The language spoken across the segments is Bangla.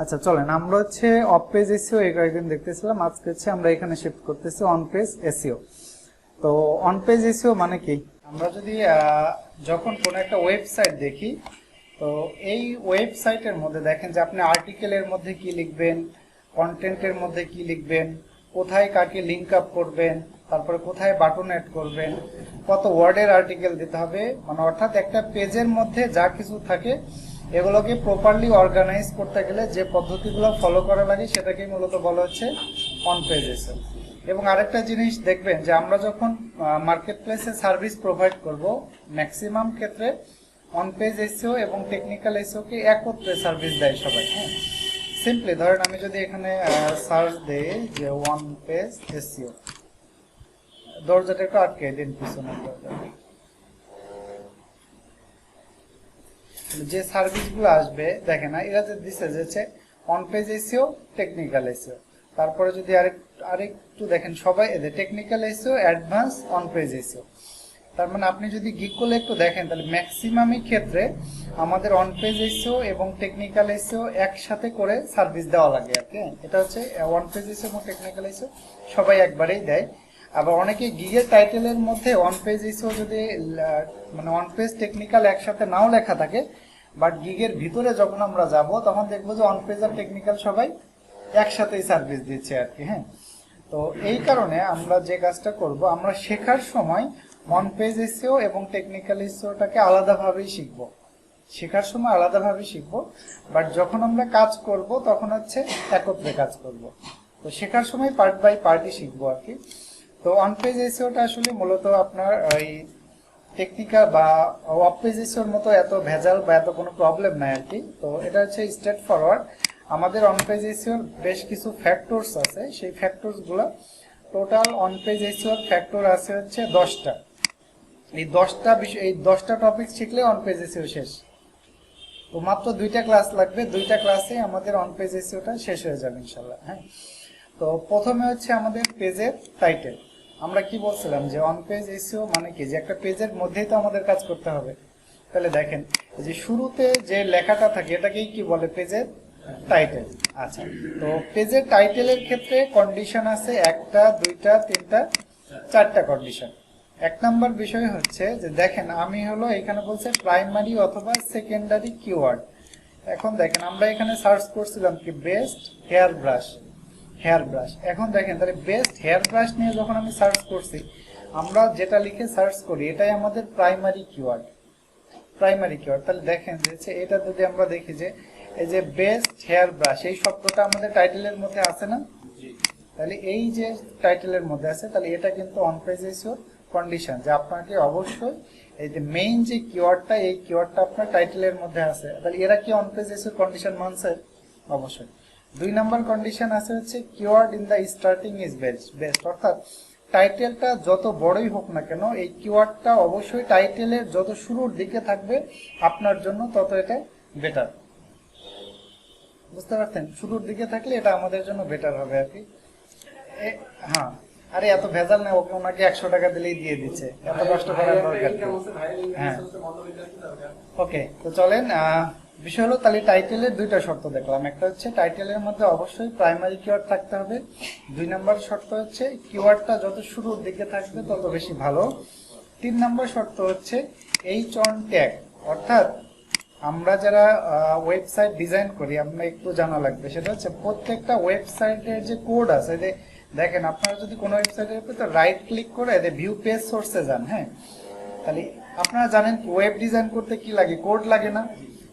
আচ্ছা চলেন আমরা হচ্ছে অফ পেজ এসইও এই কয়েকদিন দেখতেছিলাম, আজকে হচ্ছে আমরা এখানে শিফট করতেছি অন পেজ এসইও। তো অন পেজ এসইও মানে কি, আমরা যদি যখন কোনো একটা ওয়েবসাইট দেখি, তো এই ওয়েবসাইটের মধ্যে দেখেন যে আপনি আর্টিকেলের মধ্যে কি লিখবেন, কন্টেন্টের মধ্যে কি লিখবেন, কোথায় কাকে লিঙ্ক আপ করবেন, তারপরে কোথায় বাটন অ্যাড করবেন, কত ওয়ার্ডের আর্টিকেল দিতে হবে, মানে অর্থাৎ একটা পেজের মধ্যে যা কিছু থাকে এগুলোকে প্রপারলি অর্গানাইজ করতে গেলে যে পদ্ধতিগুলো ফলো করা লাগে সেটাকেই মূলত বলা হচ্ছে অন পেজ এসইও। এবং আরেকটা জিনিস দেখবেন যে আমরা যখন মার্কেট প্লেসে সার্ভিস প্রোভাইড করব, ম্যাক্সিমাম ক্ষেত্রে অন পেজ এসইও এবং টেকনিক্যাল এসইওকে একত্রে সার্ভিস দেয় সবাই। হ্যাঁ, সিম্পলি ধরেন আমি যদি এখানে সার্চ দেই যে অন পেজ এসইও, দরজাটা একটু আটকে দিন পিছনে, যে সার্ভিসগুলো আসবে দেখেন না, এরা যে দিচ্ছে যে হচ্ছে on page SEO, technical SEO, তারপরে যদি আরেকটু দেখেন সবাই এদের technical SEO, advance, on page SEO. তার মানে আপনি যদি গিক করলে একটু দেখেন তাহলে ম্যাক্সিমামই ক্ষেত্রে আমাদের অন পেজ এসইও এবং টেকনিক্যাল এসইও একসাথে করে সার্ভিস দেওয়া লাগে আর কি। এটা হচ্ছে অন পেজ এসইও এবং টেকনিক্যাল এসইও সবাই একবারেই দেয়। আবার অনেকে গিগের টাইটেলের মধ্যে অন পেজ এসইও যদি মানে অন পেজ টেকনিক্যাল একসাথে নাও লেখা থাকে, বাট গিগের ভিতরে যখন আমরা যাব তখন দেখবো যে অন পেজ আর টেকনিক্যাল সবাই একসাথেই সার্ভিস দিচ্ছে আর কি। হ্যাঁ, তো এই কারণে আমরা যে কাজটা করব, আমরা শেখার সময় অন পেজ এসইও এবং টেকনিক্যাল এসইওটাকে আলাদাভাবেই শিখব, শেখার সময় আলাদাভাবেই শিখব, বাট যখন আমরা কাজ করব তখন হচ্ছে একত্রে কাজ করব। তো শেখার সময় পার্ট বাই পার্টই শিখবো আর কি। তো অন পেজ এসইওটা আসলে মূলত আপনার ওই টেকনিক্যাল বা অফ পেজ এসইওর মতো এত ভেজাল বা এত কোনো প্রবলেম নাই আর কি। তো এটা হচ্ছে স্ট্রেট ফরওয়ার্ড। আমাদের অন পেজ এসইওর বেশ কিছু ফ্যাক্টরস আছে, সেই ফ্যাক্টরসগুলো টোটাল অন পেজ এসইওর ফ্যাক্টর আছে হচ্ছে 10টা। এই 10টা টপিক শিখলে অন পেজ এসইও শেষ। তো মাত্র 2টা ক্লাস লাগবে, 2টা ক্লাসে আমাদের অন পেজ এসইওটা শেষ হয়ে যাবে ইনশাল্লাহ। হ্যাঁ, তো প্রথমে হচ্ছে আমাদের পেজের টাইটেল। আমরা কি বলছিলাম যে অন পেজ এসইও মানে কি, যে একটা পেজের মধ্যেই তো আমাদের কাজ করতে হবে। তাহলে দেখেন যে শুরুতে যে লেখাটা থাকে এটাকেই কি বলে, পেজের টাইটেল। আচ্ছা, তো পেজের টাইটেলের ক্ষেত্রে কন্ডিশন আছে 1টা 2টা 3টা 4টা কন্ডিশন। 1 নাম্বার বিষয় হচ্ছে যে দেখেন আমি হলো এখানে বলছে প্রাইমারি অথবা সেকেন্ডারি কিওয়ার্ড। এখন দেখেন আমরা এখানে সার্চ করছিলাম কি বেস্ট হেয়ার ব্রাশ, এখন দেখেন তাহলে বেস্ট হেয়ার ব্রাশ নিয়ে যখন আমি সার্চ করছি, আমরা যেটা লিখে সার্চ করি এটাই আমাদের প্রাইমারি কিওয়ার্ড। তাহলে দেখেন যে এটা যদি আমরা দেখি যে এই যে বেস্ট হেয়ার ব্রাশ এই শব্দটা আমাদের টাইটেলের মধ্যে আছে না, তাহলে এই যে টাইটেলের মধ্যে আছে, তাহলে এটা কিন্তু অন পেজ এসইও কন্ডিশন যে আপনাকে অবশ্যই এই যে মেইন যে কিওয়ার্ডটা, এই কিওয়ার্ডটা আপনার টাইটেলের মধ্যে আছে, তাহলে এরা কি অন পেজ এসইও কন্ডিশন মানছে? অবশ্যই। 2 নাম্বার কন্ডিশন আছে হচ্ছে keyword in the starting is best, অর্থাৎ টাইটেলটা যত বড়ই হোক না কেন এই কিওয়ার্ডটা অবশ্যই টাইটেলের যত শুরুর দিকে থাকবে আপনার জন্য তত এটা বেটার। বুঝতে পারছেন? শুরুর দিকে থাকলে এটা আমাদের জন্য বেটার হবে আর কি। হ্যাঁ, আরে এত ভেজাল না, ওকে ওনাকে 100 টাকা দিলেই দিয়ে দিচ্ছে, এত কষ্ট করার দরকার। হ্যাঁ, ওকে, তো চলেন বিষয় হলো তাহলে টাইটেলের 2টা শর্ত দেখলাম। একটা হচ্ছে টাইটেলের মধ্যে অবশ্যই প্রাইমারি কিওয়ার্ড থাকতে হবে। 2 নাম্বার শর্ত হচ্ছে কিওয়ার্ডটা যত শুরুর দিকে থাকবে তত বেশি ভালো। 3 নাম্বার শর্ত হচ্ছে এইচ অন ট্যাগ, অর্থাৎ আমরা যারা ওয়েবসাইট ডিজাইন করি আমরা একটু জানা লাগবে, সেটা হচ্ছে প্রত্যেকটা ওয়েবসাইটের যে কোড আছে, যে দেখেন আপনারা যদি কোনো ওয়েবসাইটের উপর রাইট ক্লিক করে ভিউ পেজ সোর্সে যান, হ্যাঁ, তাহলে আপনারা জানেন ওয়েব ডিজাইন করতে কি লাগে, কোড লাগে না?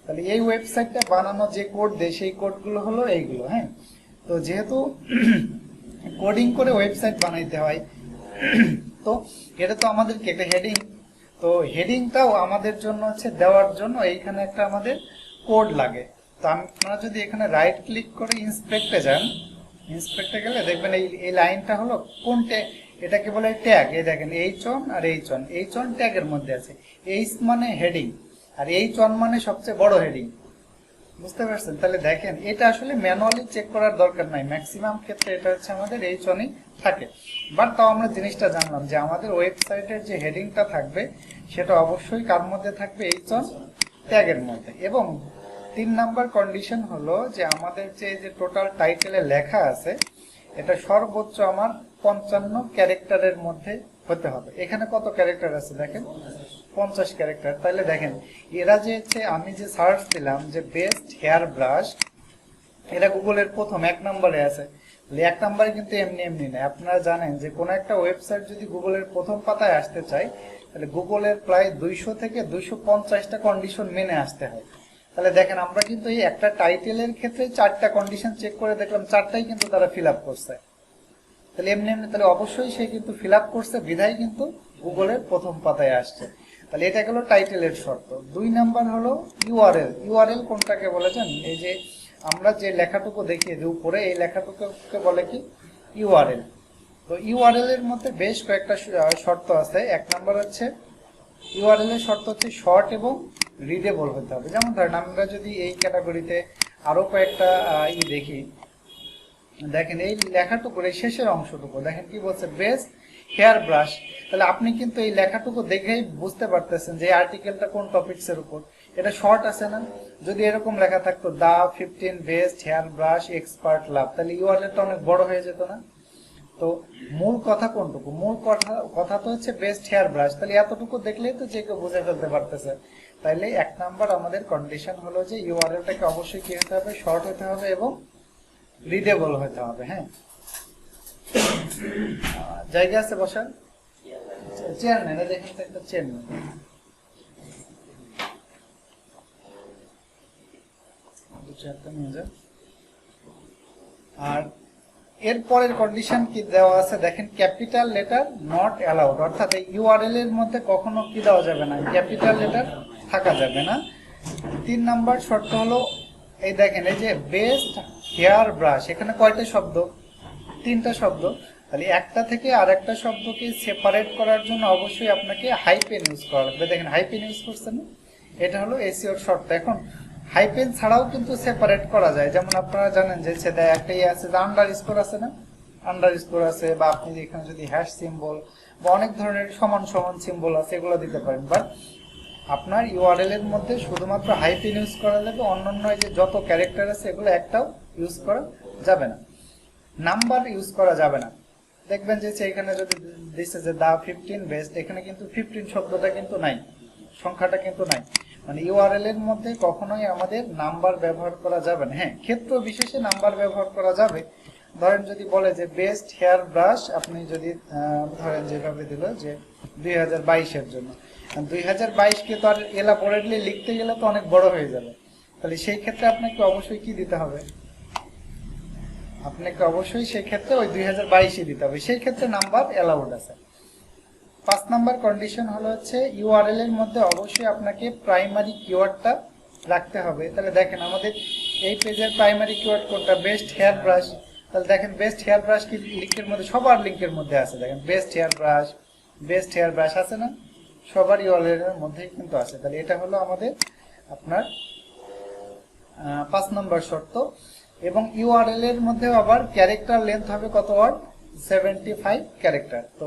তাহলে এই ওয়েবসাইটটা বানানো যে কোড দেয় সেই কোডগুলো হলো এইগুলো। হ্যাঁ, তো যেহেতু কোডিং করে ওয়েবসাইট বানাইতে হয়, তো এটা তো আমাদেরকে একটা হেডিং, তো হেডিংটাও আমাদের জন্য হচ্ছে দেওয়ার জন্য এইখানে একটা আমাদের কোড লাগে। তো আপনারা যদি এখানে রাইট ক্লিক করে ইন্সপেক্টে যান, ইন্সপেক্টে গেলে দেখবেন এই লাইনটা হলো কোন ট্যাগ, এটাকে বলে ট্যাগ। এই দেখেন H on R H on ট্যাগের মধ্যে আছে। এইচ মানে হেডিং আর এইচ অন মানে সবচেয়ে বড় হেডিং। বুঝতে পারছেন? তাহলে দেখেন এটা আসলে ম্যানুয়ালি চেক করার দরকার নাই, ম্যাক্সিমাম ক্ষেত্রে এটা হচ্ছে আমাদের এইচ অনই থাকে। বাট তাও আমরা জিনিসটা জানলাম যে আমাদের ওয়েবসাইটের যে হেডিংটা থাকবে সেটা অবশ্যই কার মধ্যে থাকবে, এইচ অন ট্যাগের মধ্যে। এবং 3 নাম্বার কন্ডিশন হলো যে আমাদের যে টোটাল টাইটেলে লেখা আছে এটা সর্বোচ্চ আমার 55 ক্যারেক্টারের মধ্যে হতে হবে। এখানে কত ক্যারেক্টার আছে দেখেন, 50 ক্যারেক্টার। তাহলে দেখেন এরা যে আমি যে সার্চ দিলাম যে বেস্ট হেয়ার ব্রাশ, এটা গুগলের প্রথম 1 নম্বরে আছে। 1 নম্বরে কিন্তু এমনি এমনি না। আপনারা জানেন যে কোনো একটা ওয়েবসাইট যদি গুগলের প্রথম পাতায় আসতে চায় তাহলে গুগলের প্রায় 200 থেকে 250টা কন্ডিশন মেনে আসতে হয়। তাহলে দেখেন আমরা কিন্তু এই একটা টাইটেলের ক্ষেত্রে 4টা কন্ডিশন চেক করে দেখলাম 4টাই কিন্তু তারা ফিল আপ করছে। তাহলে এমনি এমনি তাহলে অবশ্যই সে কিন্তু ফিল আপ করছে, বিধায় কিন্তু গুগলের প্রথম পাতায় আসছে। তাহলে এটা গেল টাইটেলের শর্ত। 2 নাম্বার হলো ইউআরএল। ইউআরএল কোনটাকে বলে জানেন? এই যে আমরা যে লেখাটুকু দেখিয়ে দিই উপরে, এই লেখাটুকুকে বলে কি ইউআরএল। তো ইউআরএল এর মধ্যে বেশ কয়েকটা শর্ত আছে। 1 নাম্বার হচ্ছে ইউআরএল এর শর্ত হচ্ছে শর্ট এবং রিডেবল হতে হবে। যেমন ধরেন আমরা যদি এই ক্যাটাগরিতে আরো কয়েকটা দেখি, দেখেন এই লেখাটুকুর এই শেষের অংশটুকু দেখেন কি বলছে, বেস্ট হেয়ার ব্রাশ। তাহলে আপনি কিন্তু এই লেখাটুকু দেখেই বুঝতে পারতেছেন যে আর্টিকেলটা কোন টপিকস এর উপর। এটা শর্ট আছে না? যদি এরকম লেখা থাকতো দা 15 বেস্ট হেয়ার ব্রাশ এক্সপার্ট লাভ, তাহলে ইউআরএলটা অনেক বড় হয়ে যেত না? তো মূল কথা কোনটুকু? মূল কথা তো হচ্ছে বেস্ট হেয়ার ব্রাশ। তাহলে এতটুকু দেখলেই তো যে কেউ বুঝে ফেলতে পারতেছে। তাইলে 1 নাম্বার আমাদের কন্ডিশন হলো যে ইউআরএলটাকে অবশ্যই কি হতে হবে, শর্ট হতে হবে এবং রিডেবল হতে হবে। হ্যাঁ, জায়গা আছে বসার? চেয়ার নেই, দেখেন তো একটা চেয়ার নেই। চেয়ারটা নিয়ে যান। আর এর পরের কন্ডিশন কি দেওয়া আছে দেখেন, ক্যাপিটাল লেটার নট অ্যালাউড, অর্থাৎ এই ইউআরএল এর মধ্যে কখনো কি দেওয়া যাবে না, ক্যাপিটাল লেটার থাকা যাবে না। 3 নাম্বার শর্ত হলো এই দেখেন এই যে বেস্ট হেয়ার ব্রাশ, এখানে কয়টা শব্দ? 3টা শব্দ। তাহলে একটা থেকে আরেকটা শব্দকে সেপারেট করার জন্য অবশ্যই আপনাকে হাইপেন ইউজ করা লাগবে। দেখেন হাইপেন ইউজ করছেন, এটা হলো এসইওর শর্ত। এখন হাইপেন ছাড়াও কিন্তু সেপারেট করা যায়। যেমন আপনারা জানেন যে সেটা একটাই আছে যে আন্ডার স্কোর আছে না, আন্ডার স্কোর আছে, বা আপনি এখানে যদি হ্যাশ সিম্বল বা অনেক ধরনের সমান সমান সিম্বল আছে এগুলো দিতে পারেন। বাট আপনার ইউআরএল এর মধ্যে শুধুমাত্র হাইপেন ইউজ করা যাবে, অন্যান্য যে যত ক্যারেক্টার আছে এগুলো একটাও ইউজ করা যাবে না। নাম্বার ইউজ করা যাবে না। দেখবেন যে এখানে যদি দিছে যে দা 15 বেস্ট, এখানে কিন্তু 15 শব্দটা কিন্তু নাই, সংখ্যাটা কিন্তু নাই। মানে ইউআরএল এর মধ্যে কখনোই আমাদের নাম্বার ব্যবহার করা যাবে না। হ্যাঁ, ক্ষেত্র বিশেষে নাম্বার ব্যবহার করা যাবে। ধরেন যদি বলে যে বেস্ট হেয়ার ব্রাশ, আপনি যদি ধরেন যেভাবে দিল যে 2022 এর জন্য, 2022 কে তো আর এলাবোরেটলি লিখতে গেলে তো অনেক বড় হয়ে যাবে। তাহলে সেই ক্ষেত্রে আপনাকে অবশ্যই কি দিতে হবে, আপনাকে অবশ্যই সেই ক্ষেত্রে ওই 2022 দিতে হবে। সেই ক্ষেত্রে নাম্বার অ্যালাউড আছে। 5 নাম্বার কন্ডিশন হলো হচ্ছে ইউআরএল এর মধ্যে অবশ্যই আপনাকে প্রাইমারি কিওয়ার্ডটা রাখতে হবে। তাহলে দেখেন আমাদের এই পেজের প্রাইমারি কিওয়ার্ড কোনটা, বেস্ট হেয়ার ব্রাশ। তাহলে দেখেন বেস্ট হেয়ার ব্রাশ কি লিঙ্কের মধ্যে, সবার লিঙ্কের মধ্যে আছে। দেখেন বেস্ট হেয়ার ব্রাশ আছে না, সবার ইউআরএল এর মধ্যেই কিন্তু আছে। তাহলে এটা হলো আমাদের আপনার 5 নম্বর শর্ত। এবং ইউআরএল এর মধ্যে আবার ক্যারেক্টার লেন্থ হবে কত ওয়ার্ড, 75 ক্যারেক্টার। তো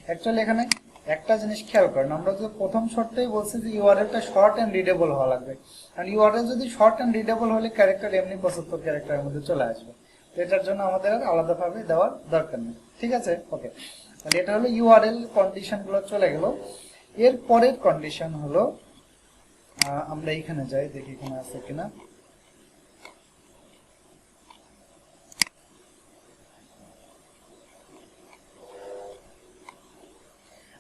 অ্যাকচুয়ালি এখানে একটা জিনিস খেয়াল করেন, আমরা যে প্রথম শর্তেই বলছি যে ইউআরএলটা শর্ট এন্ড রিডেবল হওয়া লাগবে। কারণ ইউআরএল যদি শর্ট এন্ড রিডেবল হলে ক্যারেক্টার এমনি 75 ক্যারেক্টারের মধ্যে চলে আসবে। তো এটার জন্য আমাদের আর আলাদাভাবে দেওয়ার দরকার নেই। ঠিক আছে, ওকে। তাহলে এটা হলো ইউআরএল কন্ডিশনগুলো চলে গেল। এর পরের কন্ডিশন হলো আমরা এইখানে যাই, দেখি এখানে আছে কিনা।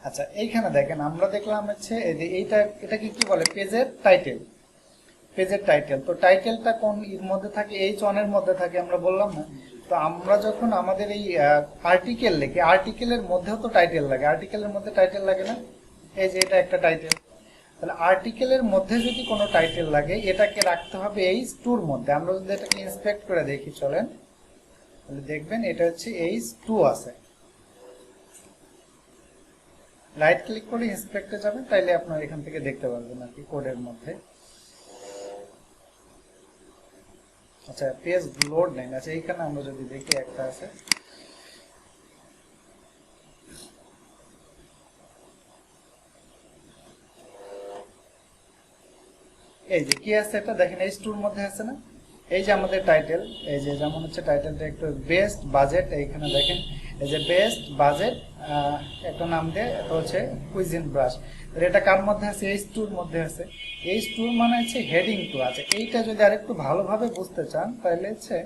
আচ্ছা, এইখানে দেখেন আমরা দেখলাম হচ্ছে এটাকে কি বলে, পেজের টাইটেল। পেজের টাইটেল, তো টাইটেলটা কোন এর মধ্যে থাকে, H1 এর মধ্যে থাকে, আমরা বললাম না? তো আমরা যখন আমাদের এই আর্টিকেল লিখি, আর্টিকেলের মধ্যেও তো টাইটেল লাগে, আর্টিকেলের মধ্যে টাইটেল লাগে না? এই যে এটা একটা টাইটেল। তাহলে আর্টিকেলের মধ্যে যদি কোনো টাইটেল লাগে এটাকে রাখতে হবে H2 এর মধ্যে। আমরা যদি এটাকে ইন্সপেক্ট করে দেখি চলেন, তাহলে দেখবেন এটা হচ্ছে H2 আছে। রাইট ক্লিক করে ইন্সপেক্টে যাবেন, তাইলে আপনারা এখান থেকে দেখতে পারবেন আর কি কোডের মধ্যে। আচ্ছা, পেজ লোড নেই। আচ্ছা, এইখানে আমরা যদি দেখি একটা আছে, এই যে কি আছে এটা দেখেন H2 এর মধ্যে আছে না, এই যে আমাদের টাইটেল, এই যে যেমন হচ্ছে টাইটেলটা একটু বেস্ট বাজেট, এইখানে দেখেন এই যে বেস্ট বাজেট একটা নাম দিয়ে, এটা হচ্ছে কুইজিন ব্রাশ। এটা কার মধ্যে আছে? H2 এর মধ্যে আছে। H2 মানে হচ্ছে হেডিং 2 আছে। এইটা যদি আরেকটু ভালোভাবে বুঝতে চান তাহলে হচ্ছে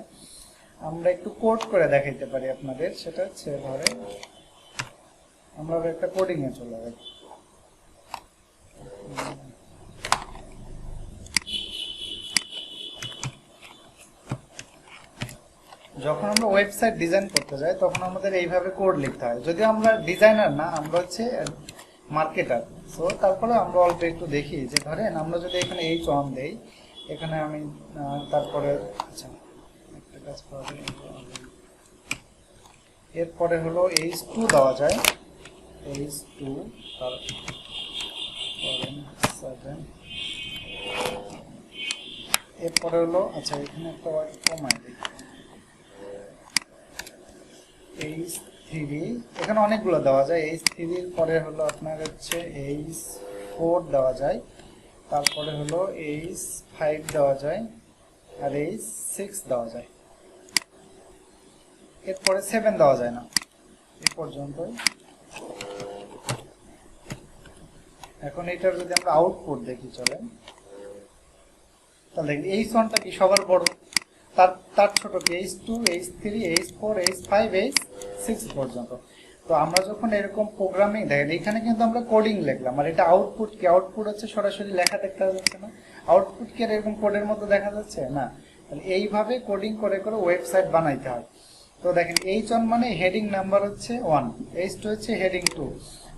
আমরা একটু কোড করে দেখাইতে পারি আপনাদের। সেটা হচ্ছে ধরে আমরা একটা কোডিং এ চলে যাই। যখন আমরা ওয়েবসাইট ডিজাইন করতে যাই তখন আমাদের এইভাবে কোড লিখতে হয়। যদি আমরা ডিজাইনার না, আমরা হচ্ছে মার্কেটার। সো তারপরে আমরা অল্প একটু দেখি যে ধরেন আমরা যদি এখানে H1 দেই, এখানে আমি তারপরে আচ্ছা একটা কাজ করা যায়, এরপরে হলো H2 দেওয়া যায়, H2 তারপরে 7, এরপরে হলো আচ্ছা এখানে একটা ওয়ার্ড কমাই দিই H3, এখানে অনেকগুলো দেওয়া যায়। H3 এর পরে হলো আপনার হচ্ছে H4 দেওয়া যায়, তারপরে হলো H5 দেওয়া যায়, আর H6 দেওয়া যায়। এরপরে 7 দেওয়া যায় না, এই পর্যন্তই। এখন এটার যদি আমরা আউটপুট দেখি চলেন, তাহলে H1টা কি সবার বড়, তার ছোট কি H2, H3, H4, H5, H6 পর্যন্ত। তো আমরা যখন এরকম প্রোগ্রামিং দেখেন, এখানে কিন্তু আমরা কোডিং লিখলাম, আর এটা আউটপুট কি? আউটপুট হচ্ছে সরাসরি লেখা দেখতে যাচ্ছে না। আউটপুট কি আর এরকম কোডের মধ্যে দেখা যাচ্ছে না? তাহলে এইভাবে কোডিং করে করে ওয়েবসাইট বানাইতে হয়। তো দেখেন H1 মানে হেডিং নাম্বার হচ্ছে 1, H2 হচ্ছে হেডিং 2।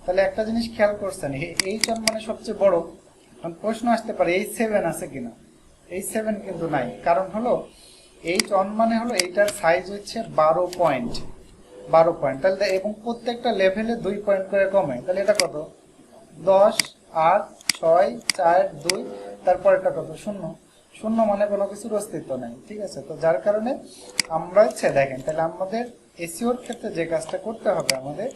তাহলে একটা জিনিস খেয়াল করছেন, H1 মানে সবচেয়ে বড়। প্রশ্ন আসতে পারে H7 আছে কিনা? H7 কিন্তু নাই, কারণ হলো H1 মানে হলো এইটার সাইজ হচ্ছে 12 পয়েন্ট, তাহলে এবং প্রত্যেকটা লেভেলে 2 পয়েন্ট করে কমে। তাহলে এটা কত? 10, 8, 6, 4, 2, তারপর এটা কত? 0। 0 মানে কোনো কিছুর অস্তিত্ব নাই, ঠিক আছে? তো যার কারণে আমরা হচ্ছে দেখেন, তাহলে আমাদের এসইওর ক্ষেত্রে যে কাজটা করতে হবে আমাদের,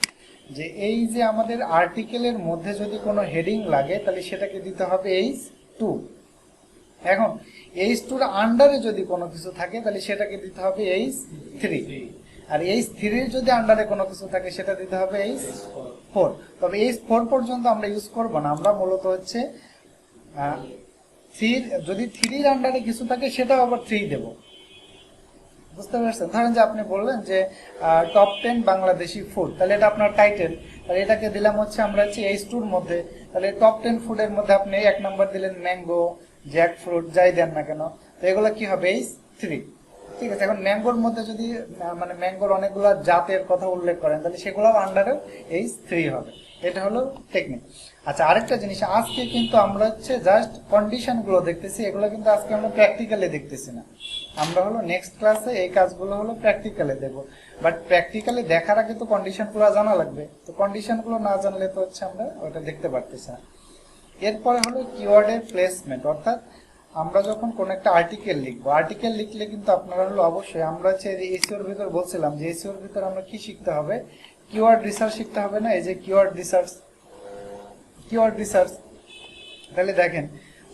যে এই যে আমাদের আর্টিকেলের মধ্যে যদি কোনো হেডিং লাগে তাহলে সেটাকে দিতে হবে H2। এখন H2 এর আন্ডারে যদি কোনো কিছু থাকে তাহলে সেটাকে দিতে হবে H3, আর H3 এর যদি আন্ডারে কোনো কিছু থাকে সেটা দিতে হবে H4। তবে H4 পর্যন্ত আমরা ইউজ করব না, আমরা মূলত হচ্ছে 3, যদি 3 এর আন্ডারে কিছু থাকে সেটাও আবার 3 দেব। বুঝতে পারছেন? ধরেন যে আপনি বললেন যে টপ 10 বাংলাদেশি ফুড, তাহলে এটা আপনার টাইটেল, তাহলে এটাকে দিলাম হচ্ছে আমরা হচ্ছে H2 এর মধ্যে। তাহলে টপ 10 ফুডের মধ্যে আপনি 1 নাম্বার দিলেন ম্যাঙ্গো, জ্যাক ফ্রুট, যাই দেন না কেন, তো এগুলো কি হবে? H3, ঠিক আছে? এখন ম্যাঙ্গোর মধ্যে যদি মানে ম্যাঙ্গোর অনেকগুলো জাতের কথা উল্লেখ করেন তাহলে সেগুলো আন্ডারেও H3 হবে। এটা হলো টেকনিক। আচ্ছা, আরেকটা জিনিস, আজকে কিন্তু আমরা হচ্ছে জাস্ট কন্ডিশনগুলো দেখতেছি, এগুলো কিন্তু আজকে আমরা প্র্যাকটিক্যালি দেখতেছি না। আমরা হলো নেক্সট ক্লাসে এই কাজগুলো হলো প্র্যাকটিক্যালি দেখবো, বাট প্র্যাকটিক্যালি দেখার আগে তো কন্ডিশনগুলো জানা লাগবে। তো কন্ডিশনগুলো না জানলে তো হচ্ছে আমরা ওটা দেখতে পারতেছি না। এরপরে হলো কিওয়ার্ডের প্লেসমেন্ট, অর্থাৎ আমরা যখন কোন একটা আর্টিকেল লিখবো, আর্টিকেল লিখলে কিন্তু আপনারা হলো অবশ্যই, আমরা হচ্ছে এসইওর ভিতর বলছিলাম যে এসইওর ভিতর আমরা কি শিখতে হবে? কিওয়ার্ড রিসার্চ শিখতে হবে না? এই যে কিওয়ার্ড রিসার্চ। তাহলে দেখেন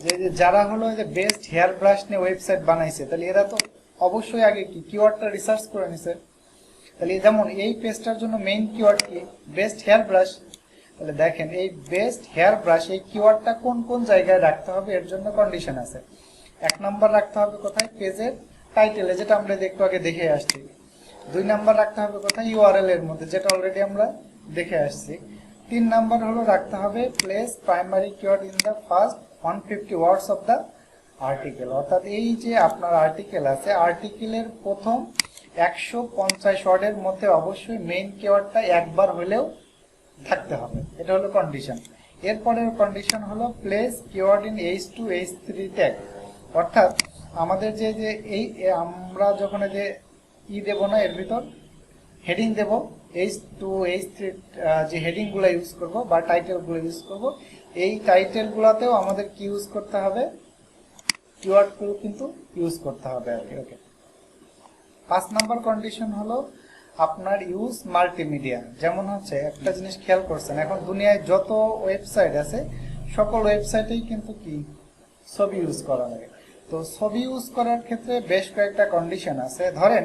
যে যারা হলো যে বেস্ট হেয়ার ব্রাশ নিয়ে ওয়েবসাইট বানাইছে, তাহলে এরা তো অবশ্যই আগে কি কিওয়ার্ডটা রিসার্চ করে নিছে। তাহলে যেমন এই পেজটার জন্য মেইন কিওয়ার্ড কি? Best hair brush. তাহলে দেখেন এই বেস্ট হেয়ার ব্রাশ, এই কিওয়ার্ডটা কোন কোন জায়গায় রাখতে হবে এর জন্য কন্ডিশন আছে। 1 নাম্বার রাখতে হবে কোথায়? পেজের টাইটেলে, যেটা আমরা একটু আগে দেখে আসছি। 2 নাম্বার রাখতে হবে কোথায়? ইউআরএল এর মধ্যে, যেটা অলরেডি আমরা দেখে আসছি। 3 নাম্বার হলো রাখতে হবে place primary keyword in the first 150 words of the article, অর্থাৎ এই যে আপনার আর্টিকেল আছে, আর্টিকেলের প্রথম 150 ওয়ার্ডের মধ্যে অবশ্যই মেইন কিওয়ার্ডটা একবার হলেও থাকতে হবে। এটা হলো কন্ডিশন। এরপরের কন্ডিশন হলো place keyword in H2, H3 tag, অর্থাৎ আমাদের যে যে এই আমরা যখন যে দেব না, এর ভিতর হেডিং দেব, H2, H3 যে হেডিংগুলো ইউজ করব বা টাইটেলগুলো ইউজ করব, এই টাইটেলগুলোতেও আমাদের কি ইউজ করতে হবে? কিওয়ার্ডগুলো কিন্তু ইউজ করতে হবে আর কি। ওকে, 5 নাম্বার কন্ডিশন হলো আপনার ইউজ মাল্টিমিডিয়া। যেমন হচ্ছে একটা জিনিস খেয়াল করছেন, এখন দুনিয়ায় যত ওয়েবসাইট আছে সকল ওয়েবসাইটেই কিন্তু কি ছবি ইউজ করা লাগে। তো ছবি ইউজ করার ক্ষেত্রে বেশ কয়েকটা কন্ডিশন আছে। ধরেন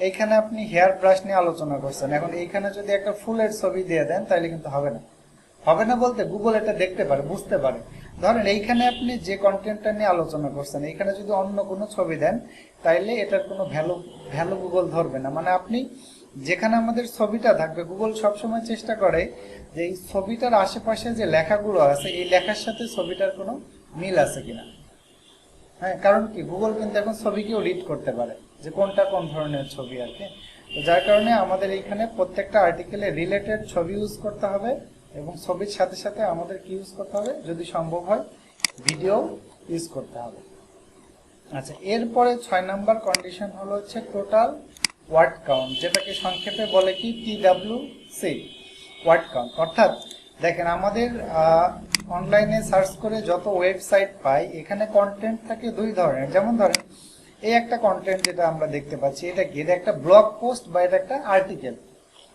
এইখানে আপনি হেয়ার ব্রাশ নিয়ে আলোচনা করছেন, এখন এইখানে যদি একটা ফুলের ছবি দিয়ে দেন তাহলে কিন্তু হবে না। হবে না বলতে গুগল এটা দেখতে পারে, বুঝতে পারে। ধরেন এইখানে আপনি যে কন্টেন্টটা নিয়ে আলোচনা করছেন, এইখানে যদি অন্য কোনো ছবি দেন তাইলে এটার কোনো ভ্যালু গুগল ধরবে না। মানে আপনি যেখানে আমাদের ছবিটা থাকবে, গুগল সবসময় চেষ্টা করে যে এই ছবিটার আশেপাশে যে লেখাগুলো আছে এই লেখার সাথে ছবিটার কোনো মিল আছে কিনা। হ্যাঁ, কারণ কি গুগল কিন্তু এখন ছবিকেও রিড করতে পারে যে কোনটা কোন ধরনের ছবি আর কি। তো যার কারণে আমাদের এইখানে প্রত্যেকটা আর্টিকেলে রিলেটেড ছবি ইউজ করতে হবে, এবং ছবির সাথে সাথে আমাদের কি ইউজ করতে হবে, যদি সম্ভব হয় ভিডিও ইউজ করতে হবে। আচ্ছা, এরপরে 6 নাম্বার কন্ডিশন হলো হচ্ছে টোটাল ওয়ার্ড কাউন্ট, যেটাকে সংক্ষেপে বলে কি TWC, ওয়ার্ড কাউন্ট। অর্থাৎ দেখেন আমাদের অনলাইনে সার্চ করে যত ওয়েবসাইট পাই, এখানে কন্টেন্ট থাকে দুই ধরনের। যেমন ধরেন এই একটা কন্টেন্ট যেটা আমরা দেখতে পাচ্ছি, এটা কি, এটা একটা ব্লগ পোস্ট বা এটা একটা আর্টিকেল।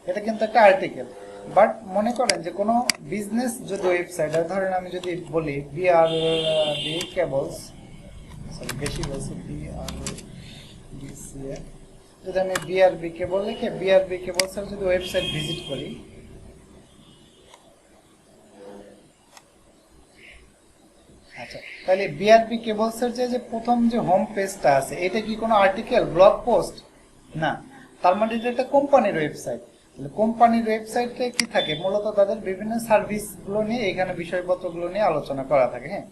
এটা কিন্তু একটা আর্টিকেল। বাট মনে করেন যে কোনো বিজনেস যদি ওয়েবসাইট, ধরেন আমি যদি বলি BRB কেবলস, সরি বেশি বলছি, BRBCA, যদি আমি BRB কেবল লিখে BRB কেবলসের যদি ওয়েবসাইট ভিজিট করি, আচ্ছা তাহলে BRB কেবলসের যে প্রথম যে হোম পেজটা আছে, এটা কি কোনো আর্টিকেল, ব্লগ পোস্ট? না। তার মানে এটা একটা কোম্পানির ওয়েবসাইট। কোম্পানির ওয়েবসাইটে কি থাকে, মূলত তাদের বিভিন্ন সার্ভিসগুলো নিয়ে, এখানে বিষয়পত্রগুলো নিয়ে আলোচনা করা থাকে। হ্যাঁ,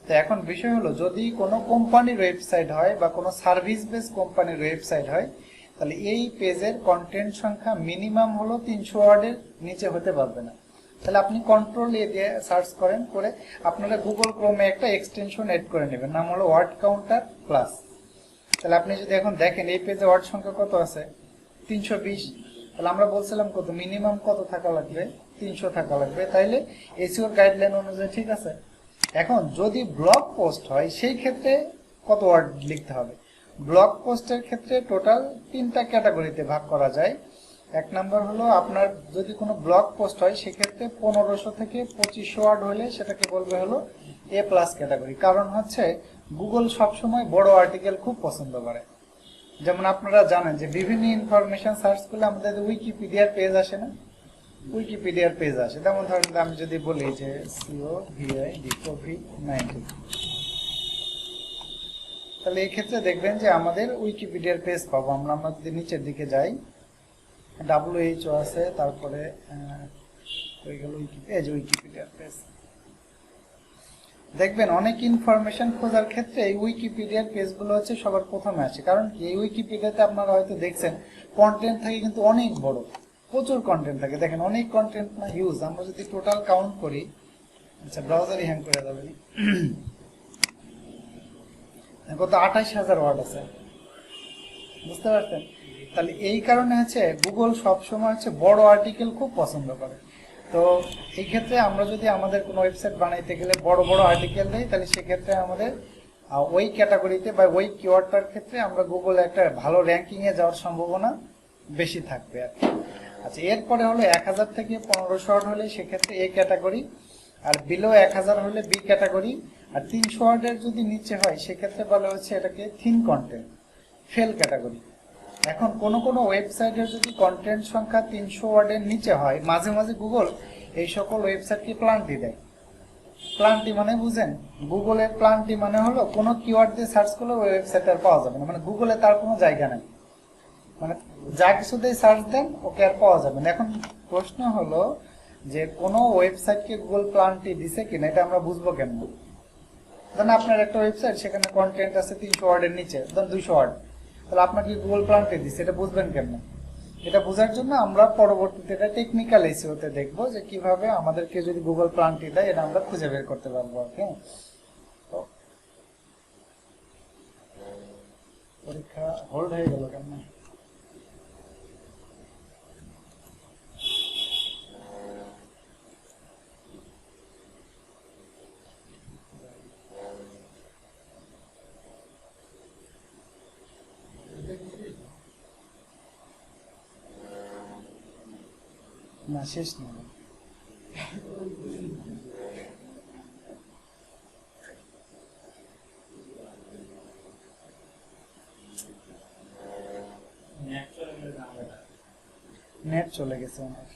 তো এখন বিষয় হলো, যদি কোনো কোম্পানির ওয়েবসাইট হয় বা কোনো সার্ভিস বেস কোম্পানির ওয়েবসাইট হয়, তাহলে এই পেজের কন্টেন্ট সংখ্যা মিনিমাম হলো 300 ওয়ার্ডের নিচে হতে পারবে না। তাহলে আপনি কন্ট্রোল এ দিয়ে সার্চ করেন, করে আপনারা গুগল ক্রোমে একটা এক্সটেনশন এড করে নেবেন, নাম হলো ওয়ার্ড কাউন্টার প্লাস। তাহলে আপনি যদি এখন দেখেন এই পেজে ওয়ার্ড সংখ্যা কত আছে, 320। তাহলে আমরা বলছিলাম কত, মিনিমাম কত থাকা লাগবে, 300 থাকা লাগবে। তাইলে এসইওর গাইডলাইন অনুযায়ী ঠিক আছে। এখন যদি ব্লগ পোস্ট হয় সেই ক্ষেত্রে কত ওয়ার্ড লিখতে হবে? ব্লগ পোস্টের ক্ষেত্রে টোটাল 3টা ক্যাটাগরিতে ভাগ করা যায়। এক নাম্বার হলো আপনার যদি কোনো ব্লগ পোস্ট হয় সেক্ষেত্রে 1500 থেকে 2500 ওয়ার্ড হলে সেটাকে বলবে হলো A+ ক্যাটাগরি। কারণ হচ্ছে গুগল সবসময় বড় আর্টিকেল খুব পছন্দ করে। যেমন আপনারা জানেন যে বিভিন্ন ইনফরমেশন সার্চ করলে আমাদের উইকিপিডিয়ার পেজ আসে না, উইকিপিডিয়ার পেজ আসে। যেমন ধরেন আমি যদি বলি যে COVID-19, তাহলে এই ক্ষেত্রে দেখবেন যে আমাদের উইকিপিডিয়ার পেজ পাবো। আমরা যদি নিচের দিকে যাই, WHO আছে, তারপরে উইকিপিডিয়ার পেজ দেখবেন। অনেক ইনফরমেশন খোঁজার ক্ষেত্রে এই উইকিপিডিয়ার পেজগুলো হচ্ছে সবার প্রথমে আসে। কারণ কি, এই উইকিপিডিয়াতে আপনারা হয়তো দেখছেন কন্টেন্ট থাকে কিন্তু অনেক বড়, প্রচুর কন্টেন্ট থাকে। দেখেন অনেক কন্টেন্ট না হিউজ। আমরা যদি টোটাল কাউন্ট করি, আচ্ছা ব্রাউজারই হ্যাং করে যাবে, কত 28,000 ওয়ার্ড আছে, বুঝতে পারছেন? তাহলে এই কারণে হচ্ছে গুগল সবসময় হচ্ছে বড় আর্টিকেল খুব পছন্দ করে। তো এই ক্ষেত্রে আমরা যদি আমাদের কোনো ওয়েবসাইট বানাইতে গেলে বড় বড় আর্টিকেল দেই, তাহলে সেক্ষেত্রে আমাদের ওই ক্যাটাগরিতে বা ওই কিওয়ার্ডটার ক্ষেত্রে আমরা গুগলে একটা ভালো র্যাঙ্কিংয়ে যাওয়ার সম্ভাবনা বেশি থাকবে আর কি। আচ্ছা, এরপরে হলো 1000 থেকে 1500 ওয়ার্ড হলে সেক্ষেত্রে A ক্যাটাগরি, আর বিলো 1000 হলে B ক্যাটাগরি, আর 300 ওয়ার্ডের যদি নিচে হয় সেক্ষেত্রে বলা হচ্ছে এটাকে থিন কন্টেন্ট, ফেল ক্যাটাগরি। এখন কোনো কোনো ওয়েবসাইটের যদি কন্টেন্ট সংখ্যা 300 ওয়ার্ডের নিচে হয়, মাঝে মাঝে গুগল এই সকল ওয়েবসাইটকে প্লান্টি দেয়। প্লান্টি মানে বুঝেন, গুগলের প্লান্টি মানে হলো কোনো কিওয়ার্ড দিয়ে সার্চ করলে ওই ওয়েবসাইট আর পাওয়া যাবে না, মানে গুগলে তার কোনো জায়গা নেই, মানে যা কিছুতেই সার্চ দেন ওকে আর পাওয়া যাবে না। এখন প্রশ্ন হলো যে কোনো ওয়েবসাইটকে গুগল প্লান্টি দিছে কিনা, এটা আমরা বুঝবো কেমন? ধরেন আপনার একটা ওয়েবসাইট, সেখানে কন্টেন্ট আছে 300 ওয়ার্ডের নিচে, ধরেন 200 ওয়ার্ড, তাহলে আপনাকে গুগল প্লান্টে দিচ্ছে, এটা বুঝবেন কেমন? এটা বোঝার জন্য আমরা পরবর্তীতে এটা টেকনিক্যাল এসইওতে দেখবো যে কিভাবে আমাদেরকে যদি গুগল প্লান্টে দেয় এটা আমরা খুঁজে বের করতে পারবো আর কি। তো পরীক্ষা হোল্ড হয়ে গেল কেন? না, শেষ না। নেট চলে গেছে আমার।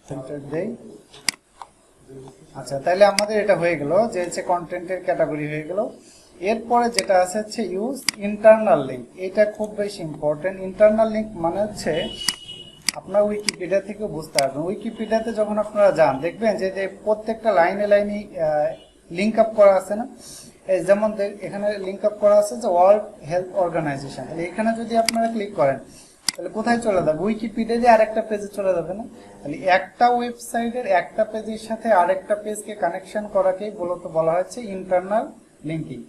ফিল্টার দেই। আচ্ছা, তাহলে আমাদের এটা হয়ে গেল যে হচ্ছে কন্টেন্টের ক্যাটাগরি হয়ে গেল। এরপরে যেটা আছে হচ্ছে ইউজ ইন্টারনাল লিঙ্ক। এটা খুব বেশি ইম্পর্টেন্ট। ইন্টারনাল লিঙ্ক মানে হচ্ছে আপনার উইকিপিডিয়া থেকে বুঝতে পারবেন। উইকিপিডিয়াতে যখন আপনারা যান দেখবেন যে প্রত্যেকটা লাইনে লাইনে লিঙ্ক আপ করা আছে না, এই যেমন এখানে লিঙ্ক আপ করা আছে যে ওয়ার্ল্ড হেলথ অর্গানাইজেশন। তাহলে এখানে যদি আপনারা ক্লিক করেন তাহলে কোথায় চলে যাবে? উইকিপিডিয়া আরেকটা পেজে চলে যাবে না? তাহলে একটা ওয়েবসাইটের একটা পেজের সাথে আরেকটা পেজকে কানেকশন করাকেই মূলত বলা হচ্ছে ইন্টারনাল লিঙ্কিং।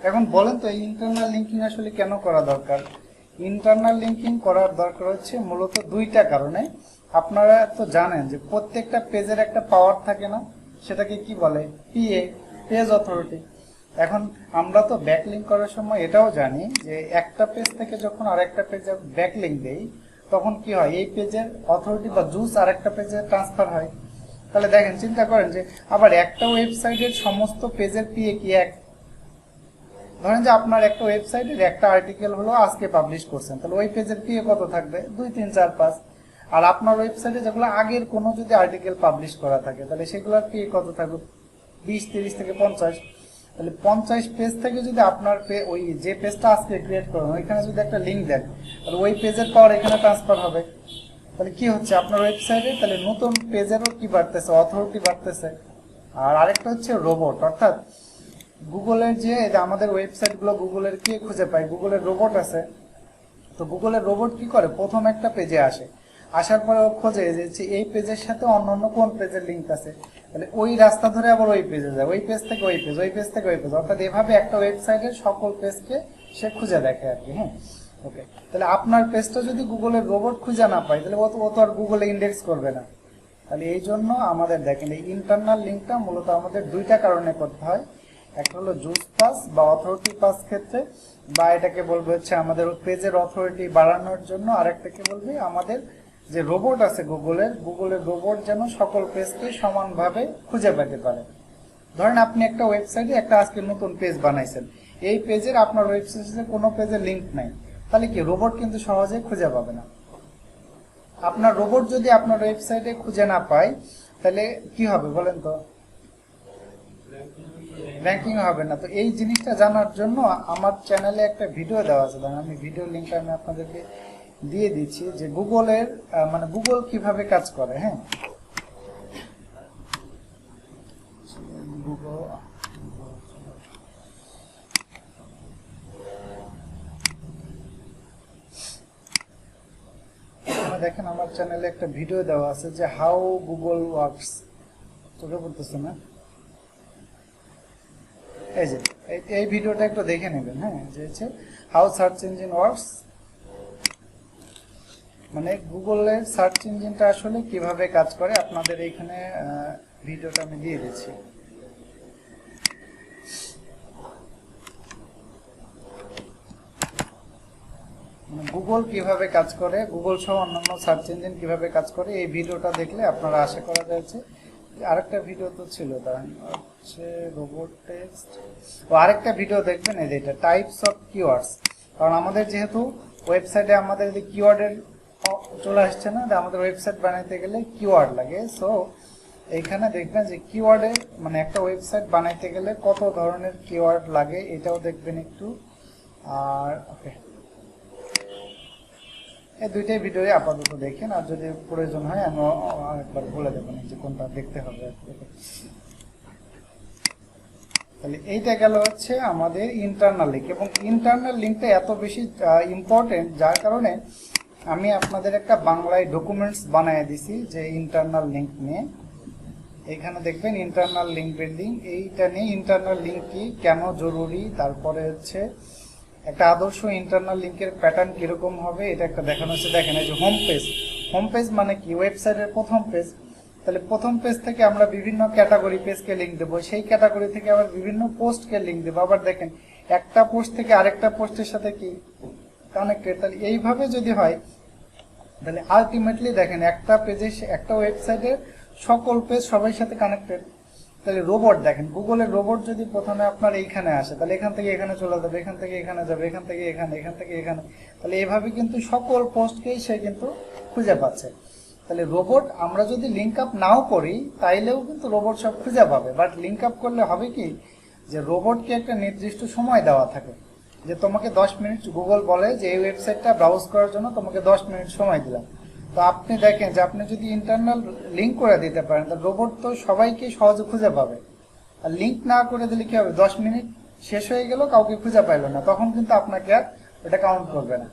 এখন বলেন তো এই ইন্টারনাল লিঙ্কিং আসলে কেন করা দরকার? ইন্টারনাল লিঙ্কিং করার দরকার হচ্ছে মূলত দুইটা কারণে। আপনারা তো জানেন যে প্রত্যেকটা পেজের একটা পাওয়ার থাকে না, সেটাকে কি বলে? PA, page authority. এখন আমরা তো ব্যাকলিঙ্ক করার সময় এটাও জানি যে একটা পেজ থেকে যখন আরেকটা পেজে ব্যাকলিঙ্ক দেই তখন কি হয়? এই পেজের অথরিটি বা জুস আরেকটা পেজে ট্রান্সফার হয়। তাহলে দেখেন, চিন্তা করেন যে আবার একটা ওয়েবসাইটের সমস্ত পেজের পিএ কি এক? ধরেন যে আপনার একটা ওয়েবসাইটের একটা আর্টিকেল হলো আজকে পাবলিশ করছেন, তাহলে ওই পেজের পিএ কত থাকবে? 2, 3, 4, 5। আর আপনার ওয়েবসাইটে যেগুলো আগের কোনো যদি আর্টিকেল পাবলিশ করা থাকে তাহলে সেগুলোর পিএ কত থাকবে? 20, 30 থেকে 50। তাহলে 50 পেজ থেকে যদি আপনার ওই যে পেজটা আজকে ক্রিয়েট করবেন ওইখানে যদি একটা লিঙ্ক দেন তাহলে ওই পেজের পাওয়ার এখানে ট্রান্সফার হবে। তাহলে কি হচ্ছে আপনার ওয়েবসাইটে? তাহলে নতুন পেজেরও কি বাড়তেছে? অথরিটি বাড়তেছে। আর আরেকটা হচ্ছে রোবট, অর্থাৎ গুগলের যে আমাদের ওয়েবসাইটগুলো গুগলের কি খুঁজে পায়? গুগলের রোবট আছে। তো গুগলের রোবট কি করে? প্রথম একটা পেজে আসে, আসার পরে খোঁজে যে এই পেজের সাথে অন্য কোন পেজের লিঙ্ক আছে, তাহলে ওই রাস্তা ধরে আবার ওই পেজে যায়, ওই পেজ থেকে ওই পেজ, ওই পেজ থেকে ওই পেজ, অর্থাৎ এভাবে একটা ওয়েবসাইটের সকল পেজকে সে খুঁজে দেখে আর কি। হ্যাঁ, ওকে। তাহলে আপনার পেজটা যদি গুগলের রোবট খুঁজে না পায় তাহলে ও তো আর গুগলে ইন্ডেক্স করবে না। তাহলে এই জন্য আমাদের দেখেন এই ইন্টারনাল লিঙ্কটা মূলত আমাদের দুইটা কারণে করতে হয়। একটা হলো জুস পাস বা অথরিটি পাস ক্ষেত্রে, বা এটাকে বলবে হচ্ছে আমাদের পেজের অথরিটি বাড়ানোর জন্য। আরেকটাকে বলবে আমাদের যে রোবট আছে গুগলের রোবট যেন সকল পেজকে সমানভাবে খুঁজে পেতে পারে। ধরেন আপনি একটা ওয়েবসাইটে একটা আজকে নতুন পেজ বানাইছেন, এই পেজের আপনার ওয়েবসাইটে কোনো পেজে লিঙ্ক নাই, তাহলে কি রোবট কিন্তু সহজে খুঁজে পাবে না। আপনার রোবট যদি আপনার ওয়েবসাইটে খুঁজে না পায় তাহলে কি হবে বলেন তো? র্যাঙ্কিং হবে না। তো এই জিনিসটা জানার জন্য আমার চ্যানেলে একটা ভিডিও দেওয়া আছে, আমি ভিডিও লিঙ্কটা আমি আপনাদেরকে দিয়ে দিচ্ছি যে গুগলের মানে গুগল কিভাবে কাজ করে। হ্যাঁ, গুগল দেখেন আমার চ্যানেলে একটা ভিডিও দেওয়া আছে যে হাউ গুগল ওয়ার্কস। চোখে পড়তেছে না? এই যে এই ভিডিওটা একটু দেখে নেবেন। হ্যাঁ, যে হচ্ছে হাউ সার্চ ইঞ্জিন ওয়ার্কস, মানে গুগলের সার্চ ইঞ্জিনটা আসলে কিভাবে কাজ করে। আপনাদের এইখানে ভিডিওটা আমি দিয়ে দিচ্ছি। গুগল কিভাবে কাজ করে, গুগল সহ অন্যান্য সার্চ ইঞ্জিন কিভাবে কাজ করে, এই ভিডিওটা দেখলে আপনারা আশা করা যাচ্ছে। আরেকটা ভিডিও তো ছিল হচ্ছে রোবট টেক্সট, ও আরেকটা ভিডিও দেখবেন এই যে এটা টাইপস অফ কিওয়ার্ডস। কারণ আমাদের যেহেতু ওয়েবসাইটে আমাদের যে কিওয়ার্ডের চলে আসছে না, আমাদের ওয়েবসাইট বানাইতে গেলে কিওয়ার্ড লাগে। সো এইখানে দেখবেন যে কিওয়ার্ডে মানে একটা ওয়েবসাইট বানাইতে গেলে কত ধরনের কিওয়ার্ড লাগে এটাও দেখবেন একটু। আর ওকে, এই দুইটাই ভিডিও আপাতত দেখেন, আর যদি প্রয়োজন হয় আমি একবার বলে দেবো যে কোনটা দেখতে হবে। তাহলে এইটা গেল হচ্ছে আমাদের ইন্টারনাল লিঙ্ক, এবং ইন্টারনাল লিঙ্কটা এত বেশি ইম্পর্টেন্ট যার কারণে আমি আপনাদের একটা বাংলায় ডকুমেন্টস বানিয়ে দিছি যে ইন্টারনাল লিঙ্ক নিয়ে। এখানে দেখবেন ইন্টারনাল লিঙ্ক বিল্ডিং, এইটা নিয়ে ইন্টারনাল লিঙ্ক কি, কেন জরুরি, তারপরে হচ্ছে একটা আদর্শ ইন্টারনাল লিঙ্কের প্যাটার্ন কিরকম হবে এটা একটা দেখানো হচ্ছে। দেখেন এই যে হোম পেজ মানে কি? ওয়েবসাইটের প্রথম পেজ। তাহলে প্রথম পেজ থেকে আমরা বিভিন্ন ক্যাটাগরি পেজকে লিঙ্ক দেবো, সেই ক্যাটাগরি থেকে আবার বিভিন্ন পোস্টকে লিঙ্ক দেবো। আবার দেখেন একটা পোস্ট থেকে আরেকটা পোস্টের সাথে কি কানেক্টেড। তাহলে এইভাবে যদি হয় তাহলে আলটিমেটলি দেখেন একটা পেজে একটা ওয়েবসাইটের সকল পেজ সবার সাথে কানেক্টেড। তাহলে রোবট দেখেন, গুগলের রোবট যদি প্রথমে আপনার এইখানে আসে, তাহলে এখান থেকে এখানে চলে যাবে, এখান থেকে এখানে যাবে, এখান থেকে এখানে, এখান থেকে এখানে, তাহলে এভাবে কিন্তু সকল পোস্টকেই সে কিন্তু খুঁজে পাচ্ছে। তাহলে রোবট আমরা যদি লিঙ্ক আপ নাও করি তাইলেও কিন্তু রোবট সব খুঁজে পাবে, বাট লিঙ্ক আপ করলে হবে কি যে রোবটকে একটা নির্দিষ্ট সময় দেওয়া থাকে, যে তোমাকে 10 মিনিট, গুগল বলে যে এই ওয়েবসাইটটা ব্রাউজ করার জন্য তোমাকে 10 মিনিট সময় দিলাম। তো আপনি দেখেন যে আপনি যদি ইন্টারনাল লিঙ্ক করে দিতে পারেন, তাহলে রোবট তো সবাইকে সহজে খুঁজে পাবে। আর লিঙ্ক না করে দিলে কি হবে, 10 মিনিট শেষ হয়ে গেল, কাউকে খুঁজে পাইলো না, তখন কিন্তু আপনাকে আর এটা কাউন্ট করবে না।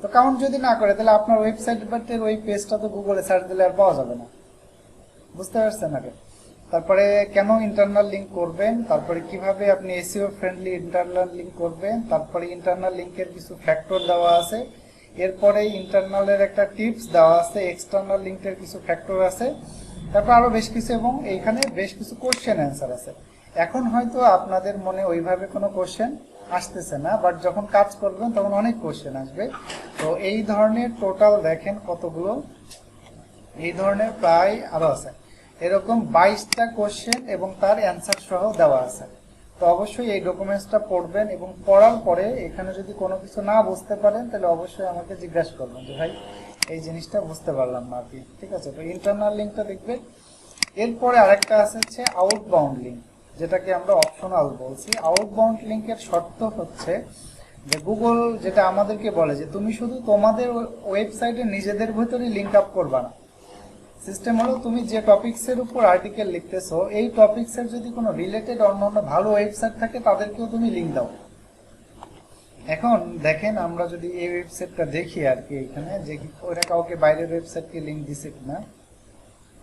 তো কাউন্ট যদি না করে তাহলে আপনার ওয়েবসাইটের ওই পেজটা তো গুগলে সার্চ দিলে আর পাওয়া যাবে না। বুঝতে পারছেন আগে? তারপরে কেন ইন্টারনাল লিঙ্ক করবেন, তারপরে কিভাবে আপনি এসইও ফ্রেন্ডলি ইন্টারনাল লিঙ্ক করবেন, তারপরে ইন্টারনাল লিঙ্কের কিছু ফ্যাক্টর দেওয়া আছে, এরপরে ইন্টারনালের একটা টিপস দেওয়া আছে, এক্সটার্নাল লিঙ্কের কিছু ফ্যাক্টর আছে, তারপর আরো বেশ কিছু, এবং এইখানে বেশ কিছু কোশ্চেন অ্যান্সার আছে। এখন হয়তো আপনাদের মনে ওইভাবে কোনো কোশ্চেন আসতেছে না, বাট যখন কাজ করবেন তখন অনেক কোশ্চেন আসবে। তো এই ধরনের টোটাল দেখেন কতগুলো, এই ধরনের প্রায় আরো আছে এরকম 22টা কোশ্চেন এবং তার অ্যান্সার সহ দেওয়া আছে। তো অবশ্যই এই ডকুমেন্টসটা পড়বেন, এবং পড়ার পরে এখানে যদি কোনো কিছু না বুঝতে পারেন তাহলে অবশ্যই আমাকে জিজ্ঞাসা করবেন যে ভাই এই জিনিসটা বুঝতে পারলাম না আর কি। ঠিক আছে? তো ইন্টারনাল লিঙ্কটা দেখবেন। এরপরে আরেকটা আছে হচ্ছে আউটবাউন্ড লিঙ্ক, যেটাকে আমরা অপশনাল বলছি। আউটবাউন্ড লিঙ্কের শর্ত হচ্ছে যে গুগল যেটা আমাদেরকে বলে যে তুমি শুধু তোমাদের ওয়েবসাইটে নিজেদের ভিতরেই লিঙ্ক আপ করবা না। সিস্টেম হলো তুমি যে টপিকসের উপর আর্টিকেল লিখতেছো, এই টপিকসের যদি কোনো রিলেটেড অন্যান্য ভালো ওয়েবসাইট থাকে তাদেরকেও তুমি লিঙ্ক দাও। এখন দেখেন আমরা যদি এই ওয়েবসাইটটা দেখি আর কি, এখানে যে ওরা কাউকে বাইরের ওয়েবসাইটকে লিঙ্ক দিছে কিনা,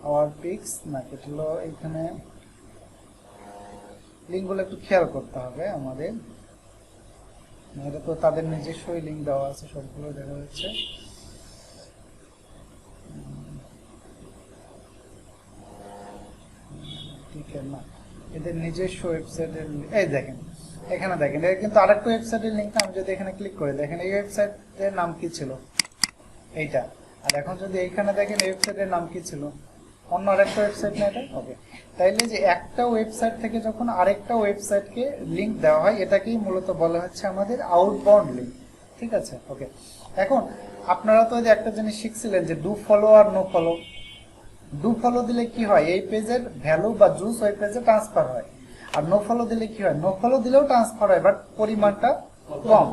আওয়ার পিক্স না কেটলো, এখানে লিঙ্কগুলো একটু খেয়াল করতে হবে আমাদের। এটা তো তাদের নিজস্বই লিঙ্ক দেওয়া আছে, সবগুলো দেখা যাচ্ছে। ঠিক না, এদের নিজস্ব ওয়েবসাইটের, এই দেখেন এখানে দেখেন, এটা কিন্তু আরেকটা ওয়েবসাইটের লিঙ্ক। আমি যদি এখানে ক্লিক করি, দেখেন এই ওয়েবসাইটের নাম কি ছিল, এইটা। আর এখন যদি এইখানে দেখেন এই ওয়েবসাইটের নাম কি ছিল, অন্য আরেকটা ওয়েবসাইট না এটা। ওকে, তাইলে যে একটা ওয়েবসাইট থেকে যখন আরেকটা ওয়েবসাইটকে লিঙ্ক দেওয়া হয়, এটাকেই মূলত বলা হচ্ছে আমাদের আউটবাউন্ড লিঙ্ক। ঠিক আছে? ওকে, এখন আপনারা তো একটা জিনিস শিখছিলেন যে ডু ফলো আর নো ফলো। ডু ফলো দিলে কি হয়, এই পেজের ভ্যালু বা জুস ওই পেজে ট্রান্সফার হয়। আর নো ফলো দিলে কি হয়, নো ফলো দিলেও ট্রান্সফার হয়, বাট পরিমাণটা কম।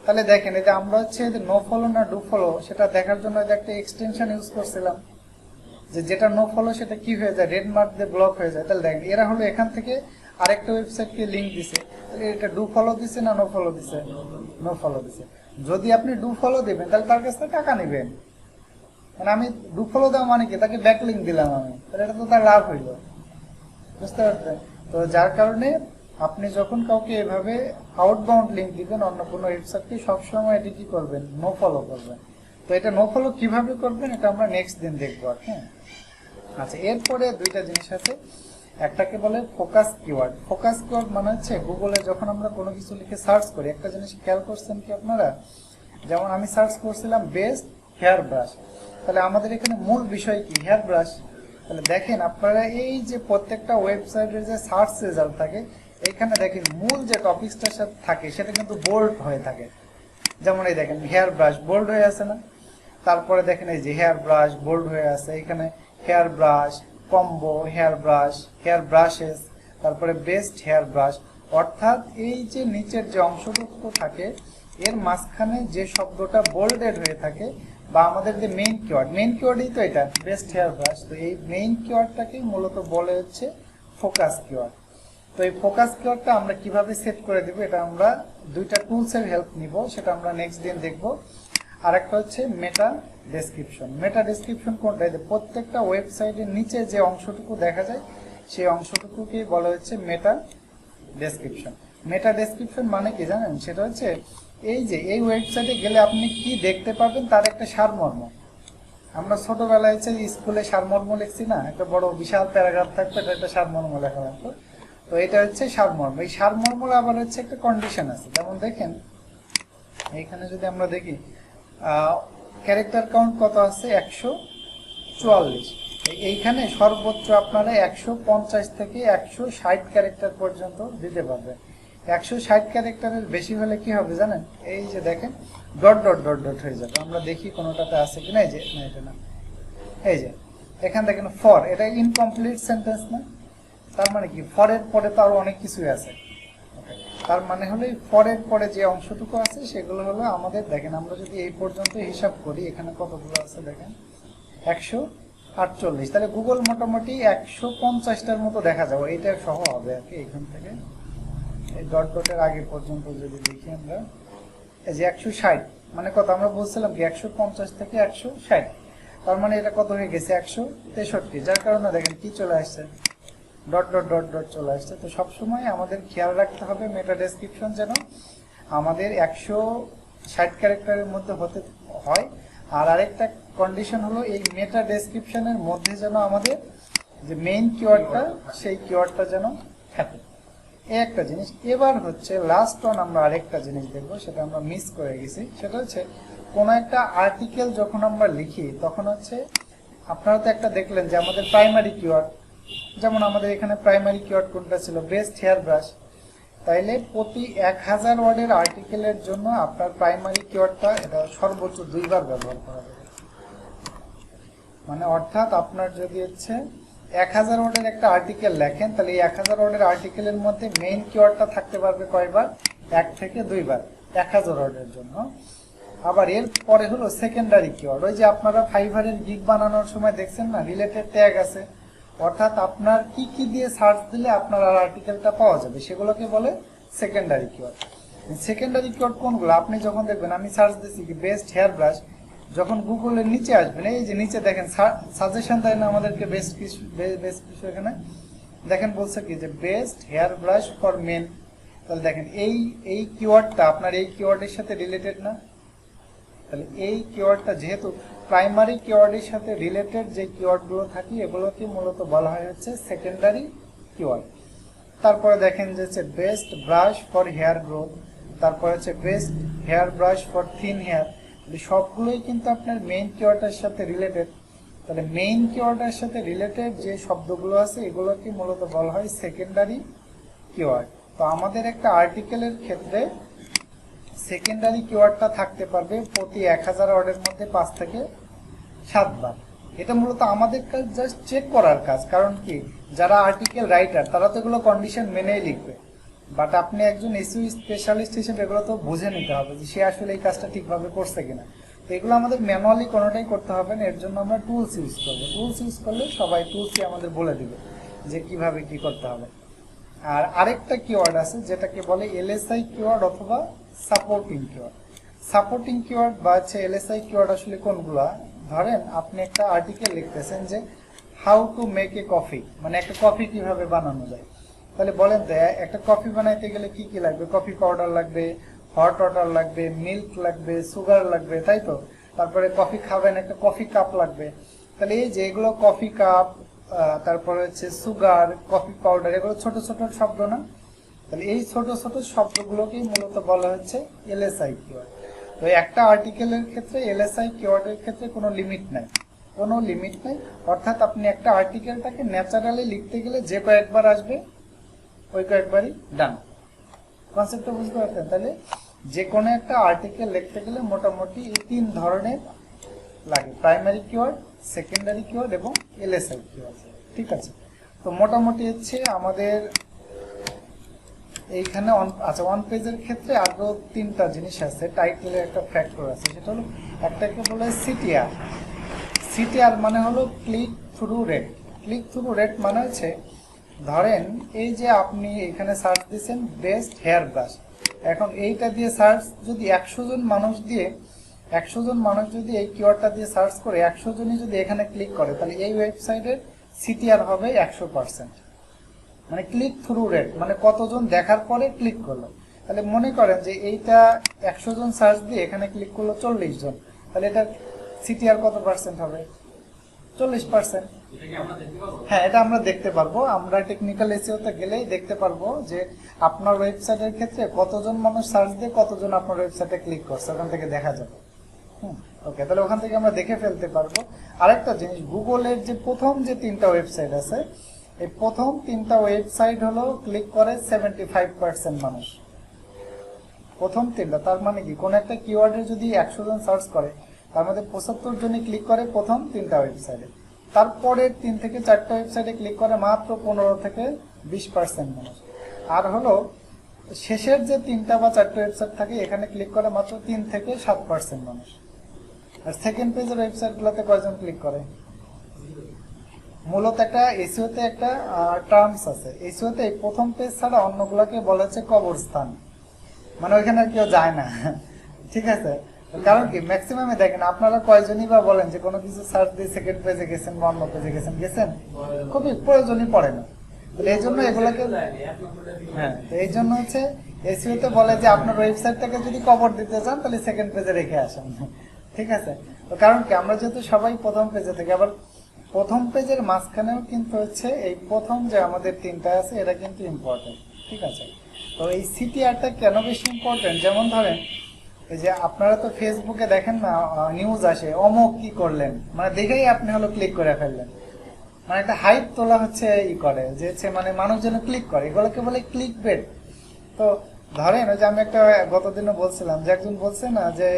তাহলে দেখেন এই যে আমরা হচ্ছে নো ফলো না ডু ফলো সেটা দেখার জন্য একটা এক্সটেনশন ইউজ করছিলাম, যে যেটা নো ফলো সেটা কি হয়ে যায়, রেড মার্ক দিয়ে ব্লক হয়ে যায়। তাহলে দেখেন এরা হলো এখান থেকে আরেকটা ওয়েবসাইটকে লিঙ্ক দিছে, এটা ডু ফলো দিছে না নো ফলো দিছে, নো ফলো দিছে। যদি আপনি ডু ফলো দিবেন তাহলে তার কাছ থেকে টাকা নেবেন, মানে আমি ডু ফলো দেওয়া মানে কি, তাকে ব্যাক লিঙ্ক দিলাম আমি, তাহলে এটা তো তার লাভ হইল। বুঝতে পারছেন? তো যার কারণে আপনি যখন কাউকে এভাবে আউটবাউন্ড লিঙ্ক দিবেন অন্য কোনো ওয়েবসাইটকে, সবসময় এটি কি করবেন, নো ফলো করবেন। তো এটা নো ফলো কিভাবে করবেন এটা আমরা নেক্সট দিন দেখবো। হ্যাঁ, আচ্ছা, এরপরে দুইটা জিনিস আছে। একটাকে বলে ফোকাস কিওয়ার্ড। ফোকাস কিওয়ার্ড মানে হচ্ছে গুগলে যখন আমরা কোনো কিছু লিখে সার্চ করি, একটা জিনিস খেয়াল করছেন কি আপনারা, যেমন আমি সার্চ করছিলাম বেস্ট হেয়ার ব্রাশ, তাহলে আমাদের এখানে মূল বিষয় কি, হেয়ার ব্রাশ। তাহলে দেখেন আপনারা এই যে প্রত্যেকটা ওয়েবসাইটের যে সার্চ রেজাল্ট থাকে, এখানে দেখেন মূল যে টপিকসটার সাথে থাকে সেটা কিন্তু বোল্ড হয়ে থাকে। যেমন এই দেখেন হেয়ার ব্রাশ বোল্ড হয়ে আছে না, তারপরে দেখেন এই যে হেয়ার ব্রাশ বোল্ড হয়ে আছে, এখানে hair brush, combo hair brush, hair brushes, তারপরে বেস্ট হেয়ার ব্রাশ। অর্থাৎ এই যে নিচের যে অংশটুকু থাকে এর মাঝখানে যে শব্দটা বোল্ডেড হয়ে থাকে, বা আমাদের যে মেইন কিওয়ার্ডই তো এটা বেস্ট হেয়ার ব্রাশ। তো এই মেইন কিওয়ার্ডটাকেই মূলত বলে হচ্ছে ফোকাস কিওয়ার্ড। তো এই ফোকাস কিওয়ার্ডটা আমরা কিভাবে সেট করে দেব, এটা আমরা দুইটা টুলসের হেল্প নিব, সেটা আমরা নেক্সট দিন দেখব। আরেকটা হচ্ছে মেটা ডেসক্রিপশন। মেটা ডেসক্রিপশন কোনটা, প্রত্যেকটা ওয়েবসাইটের নিচে যে অংশটুকু দেখা যায় সেই অংশটুকুকেই বলা হচ্ছে মেটা ডেসক্রিপশন। মেটা ডেসক্রিপশন মানে কি জানেন, সেটা হচ্ছে এই যে এই ওয়েবসাইটে গেলে আপনি কি দেখতে পাবেন তার একটা সারমর্ম। আমরা ছোটবেলায় হচ্ছে স্কুলে সারমর্ম লিখছি না, একটা বড় বিশাল প্যারাগ্রাফ থাকবে, এটা একটা সারমর্ম লেখা থাকতো। তো এটা হচ্ছে সারমর্ম। এই সারমর্মর আবার হচ্ছে একটা কন্ডিশন আছে। যেমন দেখেন এইখানে যদি আমরা দেখি ক্যারেক্টার কাউন্ট কত আছে, 144। এইখানে সর্বোচ্চ আপনারা 150 থেকে 160 ক্যারেক্টার পর্যন্ত দিতে পারবেন। 160 ক্যারেক্টারের বেশি হলে কি হবে জানেন, এই যে দেখেন ডট ডট ডট ডট হয়ে যাবে। আমরা দেখি কোনোটাতে আছে কিনা, এই যে না, এটা না, এই যে এখানে দেখেন ফর, এটা ইনকমপ্লিট সেন্টেন্স না, তার মানে কি ফরের পরে তো আরো অনেক কিছুই আছে। তার মানে হলো এই ফরের পরে যে অংশটুকু আছে সেগুলো হলো আমাদের, দেখেন আমরা যদি এই পর্যন্ত হিসাব করি এখানে কতগুলো আছে দেখেন 148, তাহলে গুগল মোটামুটি 150টার মতো দেখা যাবে, এইটা সহ হবে আর কি। এইখান থেকে এই ডট ডটের আগে পর্যন্ত যদি দেখি আমরা, এই যে 160 মানে কত, আমরা বলছিলাম কি 150 থেকে 160, তার মানে এটা কত হয়ে গেছে 163, যার কারণে দেখেন কি চলে আসছে ডট ডট ডট ডট চলে আসছে। তো সবসময় আমাদের খেয়াল রাখতে হবে মেটা ডেসক্রিপশন যেন আমাদের 160 ক্যারেক্টারের মধ্যে হতে হয়। আর আরেকটা কন্ডিশন হলো এই মেটা ডেসক্রিপশনের মধ্যে যেন আমাদের যে মেইন কিওয়ার্ডটা সেই কিওয়ার্ডটা যেন থাকে, এই একটা জিনিস। এবার হচ্ছে লাস্ট ওয়ান, আমরা আরেকটা জিনিস দেখবো, সেটা আমরা মিস করে গেছি। সেটা হচ্ছে কোনো একটা আর্টিকেল যখন আমরা লিখি তখন হচ্ছে আপনারা তো একটা দেখলেন যে আমাদের প্রাইমারি কিওয়ার্ড, যেমন আমাদের এখানে প্রাইমারি কিওয়ার্ড কোনটা ছিল, বেস্ট হেয়ার ব্রাশ। তাইলে প্রতি 1000 ওয়ার্ডের আর্টিকেলের জন্য আপনার প্রাইমারি কিওয়ার্ডটা এটা সর্বোচ্চ 2 বার ব্যবহার করা যাবে। মানে অর্থাৎ আপনার যদি হচ্ছে 1000 ওয়ার্ডের একটা আর্টিকেল লেখেন, তাহলে এই 1000 ওয়ার্ডের আর্টিকেলের মধ্যে মেইন কিওয়ার্ডটা থাকতে পারবে কয়বার, 1 থেকে 2 বার 1000 ওয়ার্ডের জন্য। আবার এর পরে হলো সেকেন্ডারি কিওয়ার্ড, ওই যে আপনারা ফাইবারের গিগ বানানোর সময় দেখছেন না, রিলেটেড ট্যাগ আছে, অর্থাৎ আপনার কি কি দিয়ে সার্চ দিলে আপনার আর আর্টিকেলটা পাওয়া যাবে সেগুলোকে বলে সেকেন্ডারি কিওয়ার্ড। সেকেন্ডারি কিওয়ার্ড কোনগুলো, আপনি যখন দেখবেন আমি সার্চ দিচ্ছি কি বেস্ট হেয়ার ব্রাশ, যখন গুগলের নিচে আসবেন এই যে নিচে দেখেন সাজেশন দেয় না আমাদেরকে বেস্ট কিছু এখানে দেখেন বলছে কি যে best hair brush for men. তাহলে দেখেন এই কিওয়ার্ডটা আপনার এই কিওয়ার্ডের সাথে রিলেটেড না, তাহলে এই কিওয়ার্ডটা যেহেতু প্রাইমারি কিওয়ার্ডের সাথে রিলেটেড যে কিওয়ার্ডগুলো থাকে এগুলোকে মূলত বলা হয় হচ্ছে সেকেন্ডারি কিওয়ার্ড। তারপরে দেখেন যে হচ্ছে best brush for hair growth, তারপরে হচ্ছে best hair brush for thin hair, সবগুলোই কিন্তু আপনার মেইন কিওয়ার্ডের সাথে রিলেটেড। তাহলে মেইন কিওয়ার্ডের সাথে রিলেটেড যে শব্দগুলো আছে এগুলোকে মূলত বলা হয় সেকেন্ডারি কিওয়ার্ড। তো আমাদের একটা আর্টিকেলের ক্ষেত্রে সেকেন্ডারি কিওয়ার্ডটা থাকতে পারবে প্রতি 1000 ওয়ার্ডের মধ্যে 5 থেকে 7 বার। এটা মূলত আমাদের কাজ জাস্ট চেক করার কাজ, কারণ কি যারা আর্টিকেল রাইটার তারা তো এগুলো কন্ডিশন মেনেই লিখবে, বাট আপনি একজন এসইও স্পেশালিস্ট হিসেবে এগুলো তো বুঝে নিতে হবে যে সে আসলে এই কাজটা ঠিকভাবে করছে কিনা। তো এগুলো আমাদের ম্যানুয়ালি কোনোটাই করতে হবে না, এর জন্য আমরা টুলস ইউজ করবো। টুলস ইউজ করলে সবাই টুলসই আমাদের বলে দিবে যে কিভাবে কি করতে হবে। আর আরেকটা কিওয়ার্ড আছে যেটাকে বলে এলএসআই কিওয়ার্ড অথবা সাপোর্টিং কিওয়ার্ড। সাপোর্টিং কিওয়ার্ড বা হচ্ছে এলএসআই কিওয়ার্ড আসলে কোনগুলা, ধরেন আপনি একটা আর্টিকেল লিখতেছেন যে how to make a coffee, মানে একটা কফি কিভাবে বানানো যায়। তাহলে বলেন তো একটা কফি বানাইতে গেলে কি কি লাগবে, কফি পাউডার লাগবে, হট ওয়াটার লাগবে, মিল্ক লাগবে, সুগার লাগবে, তাই তো। তারপরে কফি খাবেন, একটা কফি কাপ লাগবে। তাহলে এই যে এগুলো কফি কাপ, তারপরে হচ্ছে সুগার, কফি পাউডার, এগুলো ছোট ছোট শব্দ না। তাহলে এই ছোট ছোট শব্দগুলোকেই মূলত বলা হচ্ছে এলএসআই কিওয়ার্ড। তো একটা আর্টিকেলের ক্ষেত্রে এলএসআই কিওয়ার্ডের ক্ষেত্রে কোনো লিমিট নাই, কোনো লিমিট নেই। অর্থাৎ আপনি একটা আর্টিকেলটাকে ন্যাচারালি লিখতে গেলে যে কয়েকবার আসবে ওই কয়েকবারই ডান। কনসেপ্টটা বুঝতে পারছেন? তাহলে যে কোনো একটা আর্টিকেল লিখতে গেলে মোটামুটি এই 3 ধরনের লাগে, প্রাইমারি কিওয়ার্ড, সেকেন্ডারি কিওয়ার্ড এবং এলএসআই কিওয়ার্ড। ঠিক আছে, তো মোটামুটি হচ্ছে আমাদের এইখানে আচ্ছা ওয়ান পেজের ক্ষেত্রে আরো 3টা জিনিস আছে। টাইটেলের একটা ফ্যাক্টর আছে, সেটা হলো একটাকে বলে সিটিআর। সিটিআর মানে হলো click through rate. Click through rate মানে হচ্ছে ধরেন এই যে আপনি এখানে সার্চ দিয়েছেন বেস্ট হেয়ার ব্রাশ, এখন এইটা দিয়ে সার্চ যদি 100 জন মানুষ যদি এই কিওয়ার্ডটা দিয়ে সার্চ করে 100 জনই যদি এখানে ক্লিক করে, তাহলে এই ওয়েবসাইটের সিটিআর হবে 100%। মানে ক্লিক থ্রু রেট মানে কতজন দেখার পরে ক্লিক করলো। তাহলে মনে করেন যে এইটা 100 জন সার্চ দিয়ে এখানে ক্লিক করলো 40 জন, তাহলে এটা সিটিআর কত পার্সেন্ট হবে? 40%। হ্যাঁ, এটা আমরা দেখতে পারবো, আমরা টেকনিক্যাল এসইওতে গেলেই দেখতে পারবো যে আপনার ওয়েবসাইটের ক্ষেত্রে কতজন মানুষ সার্চ দিয়ে কতজন আপনার ওয়েবসাইটে ক্লিক করছে, ওখান থেকে দেখা যাবে। ওকে, তাহলে ওখান থেকে আমরা দেখে ফেলতে পারবো। আরেকটা জিনিস, গুগলের যে প্রথম যে 3টা ওয়েবসাইট আছে, এই প্রথম 3টা ওয়েবসাইট হলো ক্লিক করে 75% মানুষ। প্রথম 3টা, তার মানে কি কোন একটা কিওয়ার্ডে যদি 100 জন সার্চ করে, তার মধ্যে 75 জনই ক্লিক করে প্রথম 3টা ওয়েবসাইটে। তারপরের 3 থেকে 4টা ওয়েবসাইটে ক্লিক করে মাত্র 15 থেকে 20% মানুষ। আর হলো শেষের যে 3টা বা 4টা ওয়েবসাইট থাকে, এখানে ক্লিক করে মাত্র 3 থেকে 7% মানুষ। আর সেকেন্ড পেজের ওয়েবসাইটগুলোতে কয়জন ক্লিক করে? মূলত একটা এসইওতে একটা টার্মস আছে, এসইওতে এই প্রথম পেজ ছাড়া অন্যগুলোকে বলা হচ্ছে কবরস্থান, মানে ওইখানে আর কেউ যায় না। ঠিক আছে, কারণ কি ম্যাক্সিমামে দেখেন আপনারা কয়জনই বা বলেন যে কোনো কিছু সার্চ দিয়ে সেকেন্ড পেজে গেছেন বা অন্য পেজে গেছেন, খুবই প্রয়োজনই পড়ে না। এই জন্য এগুলোকে, হ্যাঁ, এই জন্য হচ্ছে এসইওতে বলে যে আপনার ওয়েবসাইটটাকে যদি কভার দিতে চান তাহলে সেকেন্ড পেজে রেখে আসেন। ঠিক আছে, তো কারণ কি আমরা যেহেতু সবাই প্রথম পেজে থেকে, আবার প্রথম পেজের মাঝখানেও কিন্তু হচ্ছে এই প্রথম যে আমাদের 3টা আছে এটা কিন্তু ইম্পর্টেন্ট। ঠিক আছে, তো এই সিটিআরটা কেন বেশি ইম্পর্টেন্ট? যেমন ধরেন এই যে আপনারা তো ফেসবুকে দেখেন না, নিউজ আসে অমুক কি করলেন, মানে দেখেই আপনি হলো ক্লিক করে ফেললেন, মানে একটা হাইপ তোলা হচ্ছে করে যে মানে মানুষ যেন ক্লিক করে, এগুলোকে বলে ক্লিক বেট। তো ধরেন ওই যে আমি একটা গতদিনও বলছিলাম যে একজন বলছে না যে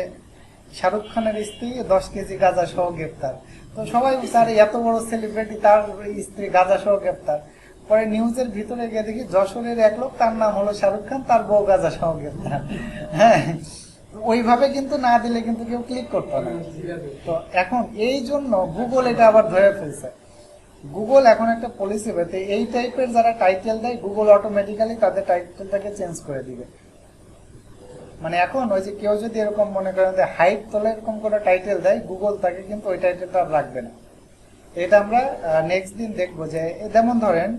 শাহরুখ খানের স্ত্রী 10 কেজি গাঁজা সহ গ্রেপ্তার। তো সবাই স্যার এত বড় সেলিব্রিটি, তার স্ত্রী গাঁজা সহ গ্রেপ্তার। পরে নিউজের ভিতরে গিয়ে দেখি যশোরের এক লোক, তার নাম হলো শাহরুখ খান, তার বউ গাঁজা সহ গ্রেপ্তার। হ্যাঁ, ওইভাবে কিন্তু না দিলে কিন্তু কেউ ক্লিক করতো না। তো এখন এই জন্য গুগল এটা আবার ধরে ফেলছে। গুগল এখন একটা পলিসি বেতে, এই টাইপের যারা টাইটেল দেয় গুগল অটোমেটিক্যালি তাদের টাইটেলটাকে চেঞ্জ করে দিবে। মানে এখন ওই যে কেউ যদি এরকম মনে করেন যে হাইট তোলে এরকম করে টাইটেল দেয়, গুগল তাকে কিন্তু ওই টাইটেলটা আর রাখবে না। এটা আমরা নেক্সট দিন দেখবো। যে যেমন ধরেন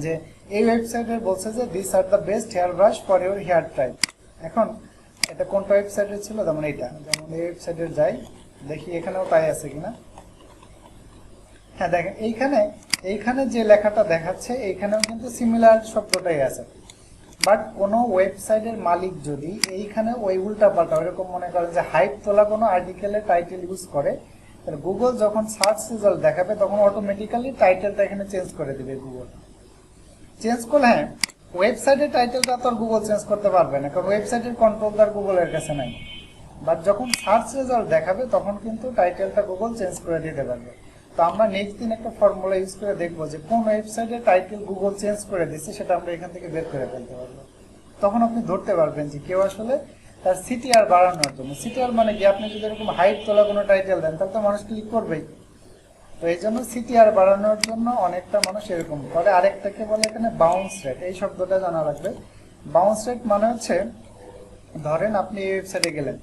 যে এই ওয়েবসাইটে বলছে যে this are the best hair brush for your hair type. এখন এটা কোনটা ওয়েবসাইটে ছিল, যেমন এইটা, যেমন এই ওয়েবসাইটে যাই দেখি এখানেও তাই আছে কিনা। হ্যাঁ দেখেন এইখানে যে লেখাটা দেখাচ্ছে এইখানেও কিন্তু সিমিলার শব্দটাই আছে। বাট কোনো ওয়েবসাইটের মালিক যদি এইখানে ওই উল্টা পাল্টা এরকম মনে করে যে হাইপ তোলা কোনো আর্টিকেলের টাইটেল ইউজ করে, তাহলে গুগল যখন সার্চ রেজাল্ট দেখাবে তখন অটোমেটিক্যালি টাইটেলটা এখানে চেঞ্জ করে দেবে গুগল। চেঞ্জ করলে হ্যাঁ, ওয়েবসাইটের টাইটেলটা তো আর গুগল চেঞ্জ করতে পারবে না, কারণ ওয়েবসাইটের কন্ট্রোল তার গুগলের কাছে নাই। বাট যখন সার্চ রেজাল্ট দেখাবে তখন কিন্তু টাইটেলটা গুগল চেঞ্জ করে দিতে পারবে। তো আমরা নেক্সট দিন একটা ফর্মুলা ইউজ করে দেখবো যে কোন ওয়েবসাইটের টাইটেল গুগল চেঞ্জ করে দিচ্ছে, সেটা আমরা এখান থেকে বের করে ফেলতে পারবো। তখন আপনি ধরতে পারবেন যে কেউ আসলে তার সিটিআর বাড়ানোর জন্য, সিটিআর মানে কি আপনি যদি এরকম হাইট তোলা কোনো টাইটেল দেন তাহলে তো মানুষ ক্লিক করবেই। তো এই জন্য সিটিআর বাড়ানোর জন্য অনেকটা মানুষ এরকম করে। আরেকটাকে বলে এখানে বাউন্স রেট, এই শব্দটা জানা রাখবে। বাউন্স রেট মানে হচ্ছে ধরেন আপনি এই ওয়েবসাইটে গেলেন,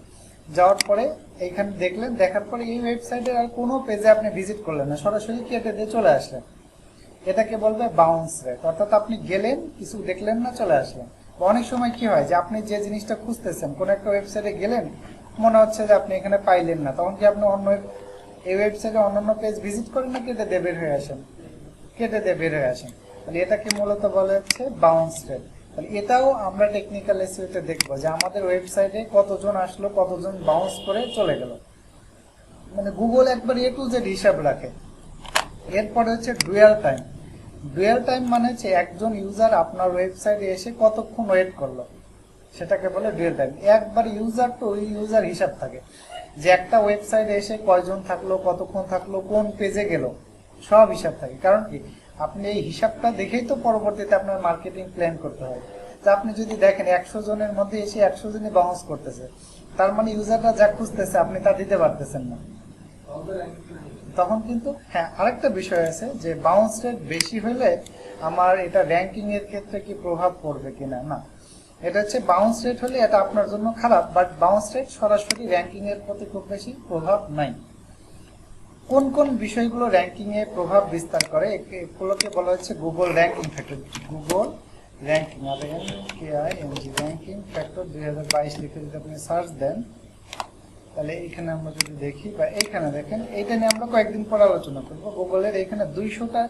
যাওয়ার পরে এইখানে দেখলেন, দেখার পরে এই ওয়েবসাইটের আর কোনো পেজে আপনি ভিজিট করলেন না, সরাসরি কেটে দিয়ে চলে আসলেন, এটাকে বলবে বাউন্স রেট। অর্থাৎ আপনি গেলেন, কিছু দেখলেন না, চলে আসলেন। অনেক সময় কি হয় যে আপনি যে জিনিসটা খুঁজতেছেন কোন একটা ওয়েবসাইটে গেলেন, মনে হচ্ছে যে আপনি এখানে পাইলেন না, তখন কি আপনি অন্য এই ওয়েবসাইটে অন্যান্য পেজ ভিজিট করেন না কেটে দিয়ে বের হয়ে আসেন, কেটে দিয়ে বের হয়ে আসেন। তাহলে এটাকে মূলত বলা হচ্ছে বাউন্স রেট। তাহলে এটাও আমরা টেকনিক্যাল এসইওতে দেখবো যে আমাদের ওয়েবসাইটে কতজন আসলো, কতজন বাউন্স করে চলে গেল। মানে গুগল একবার এ টু জেড হিসাব রাখে। এরপরে হচ্ছে ডুয়াল টাইম। ডুয়াল টাইম মানে হচ্ছে একজন ইউজার আপনার ওয়েবসাইটে এসে কতক্ষণ ওয়েট করলো, সেটাকে বলে ডুয়াল টাইম। একবার ইউজার তো ওই ইউজার হিসাব থাকে যে একটা ওয়েবসাইটে এসে কয়জন থাকলো, কতক্ষণ থাকলো, কোন পেজে গেল, সব হিসাব থাকে। কারণ কি আপনি এই হিসাবটা দেখেই তো পরবর্তীতে আপনার মার্কেটিং প্ল্যান করতে হয়। যে আপনি যদি দেখেন 100 জনের মধ্যে এসে 100 জনই বাউন্স করতেছে, তার মানে ইউজাররা যা খুঁজতেছে আপনি তা দিতে পারতেছেন না, তখন কিন্তু হ্যাঁ আরেকটা বিষয় আছে যে বাউন্স রেট বেশি হলে আমার এটা র্যাঙ্কিং এর ক্ষেত্রে কি প্রভাব পড়বে কিনা। না, এটা হচ্ছে বাউন্স রেট হলে এটা আপনার জন্য খারাপ, বাট বাউন্স রেট সরাসরি র্যাঙ্কিং এর প্রতি খুব বেশি প্রভাব নাই। কোন কোন বিষয়গুলো র্যাঙ্কিং এ প্রভাব বিস্তার করে এগুলোকে বলা হচ্ছে Google ranking factor. Google ranking ranking factor 2022 লিখে যদি আপনি সার্চ দেন, তাহলে এইখানে আমরা যদি দেখি বা এইখানে দেখেন, এইটা নিয়ে আমরা কয়েকদিন পর আলোচনা করবো। গুগলের এইখানে 200টা,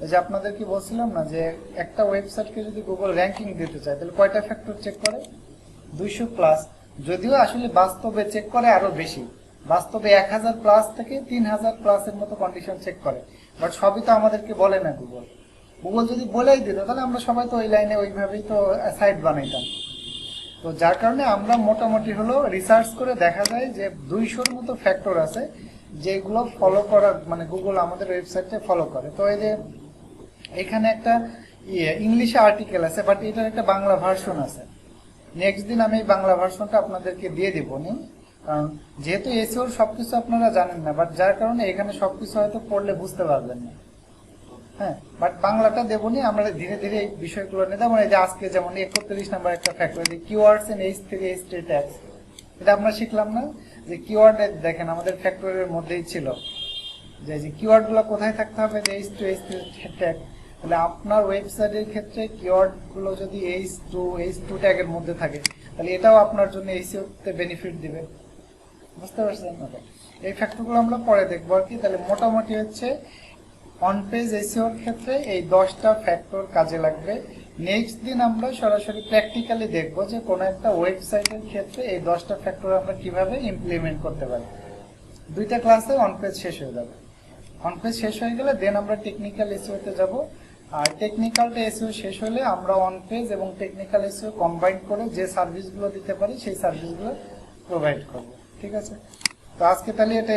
যে আপনাদের কি বলছিলাম না যে একটা ওয়েবসাইটকে যদি গুগল র্যাঙ্কিং দিতে চায় তাহলে কয়টা ফ্যাক্টর চেক করে, 200 প্লাস। যদিও আসলে বাস্তবে চেক করে আরো বেশি, বাস্তবে 1000 প্লাস থেকে 3000 প্লাসের মতো কন্ডিশন চেক করে, বাট সবই তো আমাদেরকে বলে না গুগল। গুগল যদি বলেই দিত তাহলে আমরা সবাই তো ওই লাইনে ওইভাবেই তো সাইট বানাইতাম। তো যার কারণে আমরা মোটামুটি হলো রিসার্চ করে দেখা যায় যে 200-র মতো ফ্যাক্টর আছে যেগুলো ফলো করা, মানে গুগল আমাদের ওয়েবসাইটে ফলো করে। তো এই যে এখানে একটা ইংলিশে আর্টিকেল আছে, বাট এটার একটা বাংলা ভার্সন আছে। নেক্সট দিন আমি এই বাংলা ভার্সনটা আপনাদেরকে দিয়ে দিব নি, কারণ যেহেতু এসিওর সবকিছু আপনারা জানেন না, বাট যার কারণে এখানে সবকিছু হয়তো পড়লে বুঝতে পারবেন না। হ্যাঁ, বাট বাংলাটা দেবনি, আমরা ধীরে ধীরে এই বিষয়গুলো নিয়ে যেমন এই যে আজকে যেমন 31 নাম্বার একটা factor keywords in H3 H3 tags, এটা আমরা শিখলাম না যে কিওয়ার্ড দেখেন আমাদের ফ্যাক্টরের মধ্যেই ছিল যে কিওয়ার্ডগুলো কোথায় থাকতে হবে, যে H2 H3 ট্যাগ। তাহলে আপনার ওয়েবসাইটের ক্ষেত্রে কিওয়ার্ডগুলো যদি H2 ট্যাগের মধ্যে থাকে তাহলে এটাও আপনার জন্য এসইওতে বেনিফিট দিবে। বুঝতে পারছেন? এই ফ্যাক্টরগুলো আমরা পরে দেখবো আর কি। তাহলে মোটামুটি হচ্ছে অন পেজ এসইওর ক্ষেত্রে এই 10টা ফ্যাক্টর কাজে লাগবে। নেক্সট দিন আমরা সরাসরি প্র্যাকটিক্যালি দেখবো যে কোনো একটা ওয়েবসাইটের ক্ষেত্রে এই 10টা ফ্যাক্টর আমরা কিভাবে ইমপ্লিমেন্ট করতে পারি। 2টা ক্লাসে অন পেজ শেষ হয়ে যাবে। অন পেজ শেষ হয়ে গেলে দেন আমরা টেকনিক্যাল এসইওতে যাব, আর টেকনিক্যালটা এসইও শেষ হলে আমরা অন পেজ এবং টেকনিক্যাল এসইও কম্বাইন করে যে সার্ভিসগুলো দিতে পারি সেই সার্ভিসগুলো প্রোভাইড করব। ঠিক আছে? তো আজকে তাহলে এটা